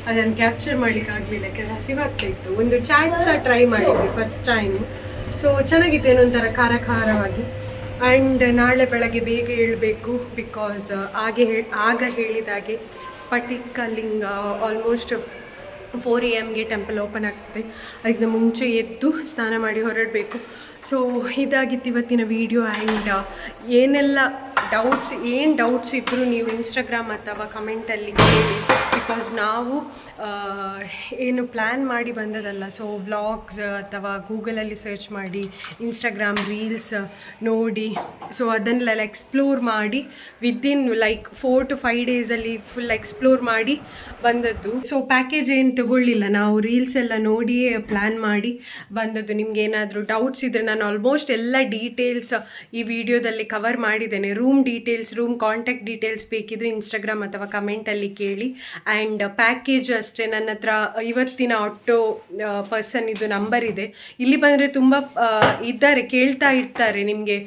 ಅದನ್ನು ಕ್ಯಾಪ್ಚರ್ ಮಾಡ್ಲಿಕ್ಕೆ ಆಗಲಿಲ್ಲ ಯಾಕೆಂದರೆ ಹಸಿವಾಗ್ತಾ ಇತ್ತು. ಒಂದು ಚಾಟ್ ಸಹ ಟ್ರೈ ಮಾಡಿದ್ವಿ ಫಸ್ಟ್ ಟೈಮ್. ಸೊ ಚೆನ್ನಾಗಿತ್ತು, ಏನೋ ಒಂಥರ ಖಾರ ಖಾರವಾಗಿ. ಆ್ಯಂಡ್ ನಾಳೆ ಬೆಳಗ್ಗೆ ಬೇಗ ಏಳಬೇಕು, ಬಿಕಾಸ್ ಆಗ ಹೇಳಿದಾಗೆ ಸ್ಫಟಿಕಲಿಂಗ ಆಲ್ಮೋಸ್ಟ್ 4 AM ಟೆಂಪಲ್ ಓಪನ್ ಆಗ್ತದೆ. ಅದಕ್ಕಿಂತ ಮುಂಚೆ ಎದ್ದು ಸ್ನಾನ ಮಾಡಿ ಹೊರಡಬೇಕು. ಸೊ ಇದಾಗಿತ್ತು ಇವತ್ತಿನ ವಿಡಿಯೋ. ಆ್ಯಂಡ್ ಏನೆಲ್ಲ ಡೌಟ್ಸ್ ಇದ್ದರೂ ನೀವು ಇನ್ಸ್ಟಾಗ್ರಾಮ್ ಅಥವಾ ಕಮೆಂಟಲ್ಲಿ ಕೇಳಿ, ಬಿಕಾಸ್ ನಾವು ಏನು ಪ್ಲ್ಯಾನ್ ಮಾಡಿ ಬಂದದಲ್ಲ. ಸೊ ವ್ಲಾಗ್ಸ್ ಅಥವಾ ಗೂಗಲಲ್ಲಿ ಸರ್ಚ್ ಮಾಡಿ ಇನ್ಸ್ಟಾಗ್ರಾಮ್ ರೀಲ್ಸ್ ನೋಡಿ, ಸೊ ಅದನ್ನೆಲ್ಲ ಎಕ್ಸ್ಪ್ಲೋರ್ ಮಾಡಿ ವಿದಿನ್ 4 to 5 ಡೇಸಲ್ಲಿ ಫುಲ್ ಎಕ್ಸ್ಪ್ಲೋರ್ ಮಾಡಿ ಬಂದದ್ದು. ಸೊ ಪ್ಯಾಕೇಜ್ ಏನು ತಗೊಳ್ಳಿಲ್ಲ, ನಾವು ರೀಲ್ಸ್ ಎಲ್ಲ ನೋಡಿಯೇ ಪ್ಲ್ಯಾನ್ ಮಾಡಿ ಬಂದದ್ದು. ನಿಮ್ಗೆ ಏನಾದರೂ ಡೌಟ್ಸ್ ಇದ್ದರೆ ನಾನು ಆಲ್ಮೋಸ್ಟ್ ಎಲ್ಲ ಡೀಟೇಲ್ಸ್ ಈ ವಿಡಿಯೋದಲ್ಲಿ ಕವರ್ ಮಾಡಿದ್ದೇನೆ. Room details, room contact details ಬೇಕಿದ್ರೆ ಇನ್ಸ್ಟಾಗ್ರಾಮ್ ಅಥವಾ ಕಮೆಂಟಲ್ಲಿ ಕೇಳಿ. ಆ್ಯಂಡ್ ಪ್ಯಾಕೇಜ್ ಅಷ್ಟೇ, ನನ್ನ ಹತ್ರ ಇವತ್ತಿನ ಆಟೋ ಪರ್ಸನ್ ಇದು ನಂಬರ್ ಇದೆ. ಇಲ್ಲಿ ಬಂದರೆ ತುಂಬ ಇದ್ದಾರೆ, ಕೇಳ್ತಾ ಇರ್ತಾರೆ ನಿಮಗೆ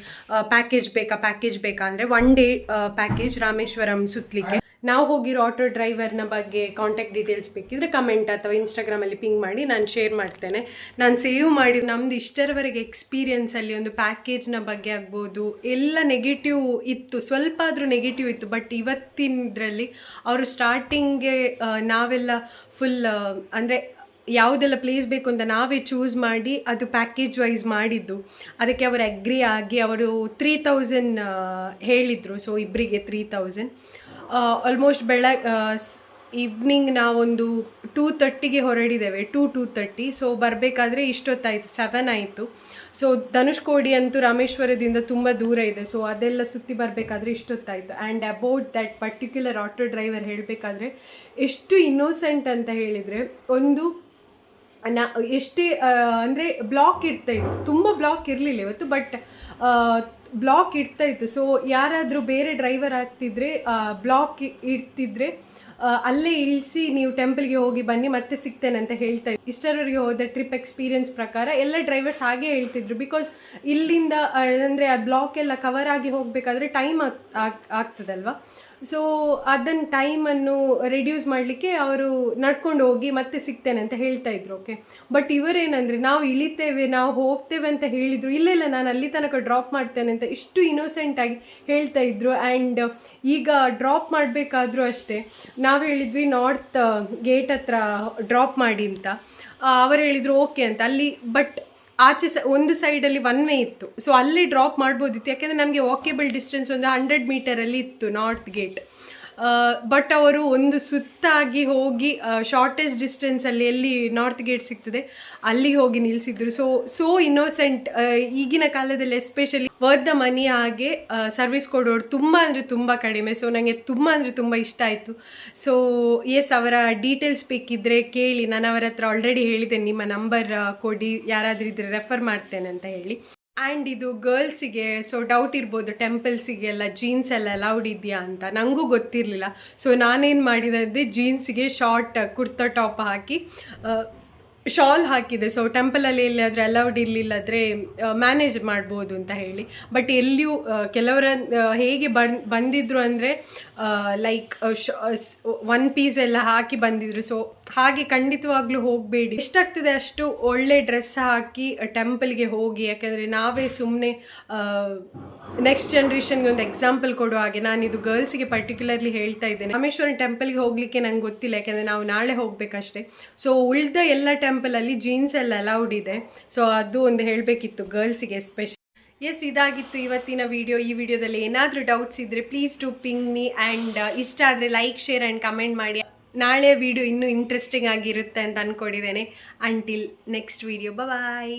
ಪ್ಯಾಕೇಜ್ ಬೇಕಾ ಅಂದರೆ 1 ಡೇ ಪ್ಯಾಕೇಜ್ ರಾಮೇಶ್ವರಂ ಸುತ್ತಲಿಕ್ಕೆ. ನಾವು ಹೋಗಿರೋ ಆಟೋ ಡ್ರೈವರ್ನ ಬಗ್ಗೆ ಕಾಂಟ್ಯಾಕ್ಟ್ ಡೀಟೇಲ್ಸ್ ಬೇಕಿದ್ರೆ ಕಮೆಂಟ್ ಅಥವಾ ಇನ್ಸ್ಟಾಗ್ರಾಮಲ್ಲಿ ಪಿಂಗ್ ಮಾಡಿ ನಾನು ಶೇರ್ ಮಾಡ್ತೇನೆ. ನಾನು ಸೇವ್ ಮಾಡಿ ನಮ್ಮದು ಇಷ್ಟರವರೆಗೆ ಎಕ್ಸ್ಪೀರಿಯನ್ಸಲ್ಲಿ ಒಂದು ಪ್ಯಾಕೇಜ್ನ ಬಗ್ಗೆ ಆಗ್ಬೋದು ಎಲ್ಲ ನೆಗೆಟಿವ್ ಇತ್ತು, ಸ್ವಲ್ಪ ಆದರೂ ನೆಗೆಟಿವ್ ಇತ್ತು. ಬಟ್ ಇವತ್ತಿನದ್ರಲ್ಲಿ ಅವರು ಸ್ಟಾರ್ಟಿಂಗ್ಗೆ ನಾವೆಲ್ಲ ಫುಲ್ ಅಂದರೆ ಯಾವುದೆಲ್ಲ ಪ್ಲೇಸ್ ಬೇಕು ಅಂತ ನಾವೇ ಚೂಸ್ ಮಾಡಿ ಅದು ಪ್ಯಾಕೇಜ್ ವೈಸ್ ಮಾಡಿದ್ದು. ಅದಕ್ಕೆ ಅವರು ಅಗ್ರಿ ಆಗಿ ಅವರು 3000 ಹೇಳಿದರು. ಸೊ ಇಬ್ಬರಿಗೆ 3000. ಆಲ್ಮೋಸ್ಟ್ ಈವ್ನಿಂಗ್ ನಾವೊಂದು 2:30ಗೆ ಹೊರಡಿದ್ದೇವೆ, 2:30. ಸೊ ಬರಬೇಕಾದ್ರೆ ಇಷ್ಟೊತ್ತಾಯಿತು, 7 ಆಯಿತು. ಸೊ ಧನುಷ್ಕೋಡಿ ಅಂತೂ ರಾಮೇಶ್ವರದಿಂದ ತುಂಬ ದೂರ ಇದೆ. ಸೊ ಅದೆಲ್ಲ ಸುತ್ತಿ ಬರಬೇಕಾದ್ರೆ ಇಷ್ಟೊತ್ತಾಯಿತು. And about that particular auto driver ಹೇಳಬೇಕಾದ್ರೆ ಎಷ್ಟು ಇನ್ನೋಸೆಂಟ್ ಅಂತ ಹೇಳಿದರೆ, ಒಂದು ಎಷ್ಟೇ ಅಂದರೆ ಬ್ಲಾಕ್ ಇರ್ತಾಯಿತ್ತು, ತುಂಬ ಬ್ಲಾಕ್ ಇರಲಿಲ್ಲ ಇವತ್ತು, ಬಟ್ ಬ್ಲಾಕ್ ಇರ್ತಾಯಿತ್ತು. ಸೊ ಯಾರಾದರೂ ಬೇರೆ ಡ್ರೈವರ್ ಆಗ್ತಿದ್ರೆ ಬ್ಲಾಕ್ ಇಡ್ತಿದ್ರೆ ಅಲ್ಲೇ ಇಳಿಸಿ ನೀವು ಟೆಂಪಲ್ಗೆ ಹೋಗಿ ಬನ್ನಿ ಮತ್ತೆ ಸಿಗ್ತೇನೆ ಅಂತ ಹೇಳ್ತಾ ಇದ್ರು. ಇಷ್ಟರವರೆಗೆ ಹೋದ ಟ್ರಿಪ್ ಎಕ್ಸ್ಪೀರಿಯನ್ಸ್ ಪ್ರಕಾರ ಎಲ್ಲ ಡ್ರೈವರ್ಸ್ ಹಾಗೆ ಹೇಳ್ತಿದ್ರು. ಬಿಕಾಸ್ ಇಲ್ಲಿಂದ ಅಂದರೆ ಆ ಬ್ಲಾಕ್ ಎಲ್ಲ ಕವರ್ ಆಗಿ ಹೋಗಬೇಕಾದ್ರೆ ಟೈಮ್ ಆಗ್ತದಲ್ವ. ಸೊ ಅದನ್ನು ಟೈಮನ್ನು ರೆಡ್ಯೂಸ್ ಮಾಡಲಿಕ್ಕೆ ಅವರು ನಡ್ಕೊಂಡು ಹೋಗಿ ಮತ್ತೆ ಸಿಗ್ತೇನೆ ಅಂತ ಹೇಳ್ತಾ ಇದ್ರು. ಓಕೆ, ಬಟ್ ಇವರೇನಂದರೆ ನಾವು ಇಳಿತೇವೆ ನಾವು ಹೋಗ್ತೇವೆ ಅಂತ ಹೇಳಿದರು. ಇಲ್ಲ ನಾನು ಅಲ್ಲಿ ತನಕ ಡ್ರಾಪ್ ಮಾಡ್ತೇನೆ ಅಂತ ಇಷ್ಟು ಇನ್ನೋಸೆಂಟಾಗಿ ಹೇಳ್ತಾ ಇದ್ರು. ಆ್ಯಂಡ್ ಈಗ ಡ್ರಾಪ್ ಮಾಡಬೇಕಾದ್ರೂ ಅಷ್ಟೇ, ನಾವು ಹೇಳಿದ್ವಿ ನಾರ್ತ್ ಗೇಟ್ ಹತ್ರ ಡ್ರಾಪ್ ಮಾಡಿ ಅಂತ. ಅವರು ಹೇಳಿದರು ಓಕೆ ಅಂತ. ಅಲ್ಲಿ ಬಟ್ ಆಚೆ ಒಂದು ಸೈಡಲ್ಲಿ ಒನ್ ವೇ ಇತ್ತು. ಸೊ ಅಲ್ಲೇ ಡ್ರಾಪ್ ಮಾಡ್ಬೋದಿತ್ತು, ಯಾಕೆಂದರೆ ನಮಗೆ ವಾಕೇಬಲ್ ಡಿಸ್ಟೆನ್ಸ್ ಒಂದು 100 ಮೀಟರಲ್ಲಿ ಇತ್ತು ನಾರ್ತ್ ಗೇಟ್. ಬಟ್ ಅವರು ಒಂದು ಸುತ್ತಾಗಿ ಹೋಗಿ ಶಾರ್ಟೆಸ್ಟ್ ಡಿಸ್ಟೆನ್ಸಲ್ಲಿ ಎಲ್ಲಿ ನಾರ್ತ್ ಗೇಟ್ ಸಿಗ್ತದೆ ಅಲ್ಲಿಗೆ ಹೋಗಿ ನಿಲ್ಲಿಸಿದ್ರು. So innocent. ಈಗಿನ ಕಾಲದಲ್ಲಿ ಎಸ್ಪೆಷಲಿ ವರ್ತ್ ದ ಮನಿ ಹಾಗೆ ಸರ್ವಿಸ್ ಕೊಡೋರು ತುಂಬ ಅಂದರೆ ತುಂಬ ಕಡಿಮೆ. ಸೊ ನನಗೆ ತುಂಬ ಅಂದರೆ ತುಂಬ ಇಷ್ಟ ಆಯಿತು. ಸೊ ಎಸ್, ಅವರ ಡೀಟೇಲ್ಸ್ ಬೇಕಿದ್ದರೆ ಕೇಳಿ. ನಾನು ಅವರ ಹತ್ರ ಆಲ್ರೆಡಿ ಹೇಳಿದ್ದೇನೆ, ನಿಮ್ಮ ನಂಬರ್ ಕೊಡಿ, ಯಾರಾದರೂ ಇದ್ದರೆ ರೆಫರ್ ಮಾಡ್ತೇನೆ ಅಂತ ಹೇಳಿ. ಆ್ಯಂಡ್ ಇದು ಗರ್ಲ್ಸಿಗೆ ಸೊ ಡೌಟ್ ಇರ್ಬೋದು, ಟೆಂಪಲ್ಸಿಗೆಲ್ಲ ಜೀನ್ಸ್ ಎಲ್ಲ ಅಲೌಡ್ ಇದೆಯಾ ಅಂತ. ನನಗೂ ಗೊತ್ತಿರಲಿಲ್ಲ. ಸೊ ನಾನೇನು ಮಾಡಿದೆ, ಜೀನ್ಸಿಗೆ ಶಾರ್ಟ್ ಕುರ್ತಾ ಟಾಪ್ ಹಾಕಿ ಶಾಲ್ ಹಾಕಿದೆ. ಸೊ ಟೆಂಪಲಲ್ಲಿ ಎಲ್ಲಿಯಾದರೂ ಅಲೌಡ್ ಇರಲಿಲ್ಲದ್ರೆ ಮ್ಯಾನೇಜ್ ಮಾಡ್ಬೋದು ಅಂತ ಹೇಳಿ. ಬಟ್ ಎಲ್ಲಿಯೂ ಕೆಲವರ ಹೇಗೆ ಬಂದಿದ್ರು ಅಂದರೆ ಲೈಕ್ ಒನ್ ಪೀಸ್ ಎಲ್ಲ ಹಾಕಿ ಬಂದಿದ್ರು. ಸೊ ಹಾಗೆ ಖಂಡಿತವಾಗ್ಲೂ ಹೋಗಬೇಡಿ. ಎಷ್ಟಾಗ್ತದೆ ಅಷ್ಟು ಒಳ್ಳೆ ಡ್ರೆಸ್ ಹಾಕಿ ಟೆಂಪಲ್ಗೆ ಹೋಗಿ. ಯಾಕೆಂದರೆ ನಾವೇ ಸುಮ್ಮನೆ ನೆಕ್ಸ್ಟ್ ಜನ್ರೇಷನ್ಗೆ ಒಂದು ಎಕ್ಸಾಂಪಲ್ ಕೊಡೋ ಹಾಗೆ. ನಾನಿದು ಗರ್ಲ್ಸಿಗೆ ಪರ್ಟಿಕ್ಯುಲರ್ಲಿ ಹೇಳ್ತಾ ಇದ್ದೇನೆ. ರಾಮೇಶ್ವರಂ ಟೆಂಪಲ್ಗೆ ಹೋಗಲಿಕ್ಕೆ ನಂಗೆ ಗೊತ್ತಿಲ್ಲ, ಯಾಕೆಂದರೆ ನಾವು ನಾಳೆ ಹೋಗಬೇಕಷ್ಟೇ. ಸೊ ಉಳಿದ ಎಲ್ಲ ಟೆಂಪಲಲ್ಲಿ ಜೀನ್ಸ್ ಎಲ್ಲ ಅಲೌಡ್ ಇದೆ. ಸೊ ಅದು ಒಂದು ಹೇಳಬೇಕಿತ್ತು ಗರ್ಲ್ಸಿಗೆ ಎಸ್ಪೆಷಲಿ. ಎಸ್, ಇದಾಗಿತ್ತು ಇವತ್ತಿನ ವಿಡಿಯೋ. ಈ ವಿಡಿಯೋದಲ್ಲಿ ಏನಾದರೂ ಡೌಟ್ಸ್ ಇದ್ದರೆ please to ping me. And ಇಷ್ಟ ಆದರೆ ಲೈಕ್, ಶೇರ್ ಆ್ಯಂಡ್ ಕಮೆಂಟ್ ಮಾಡಿ. ನಾಳೆ ವಿಡಿಯೋ ಇನ್ನೂ ಇಂಟ್ರೆಸ್ಟಿಂಗ್ ಆಗಿರುತ್ತೆ ಅಂತ ಅಂದ್ಕೊಂಡಿದ್ದೇನೆ. ಅಂಟಿಲ್ ನೆಕ್ಸ್ಟ್ ವಿಡಿಯೋ, ಬಾಯ್.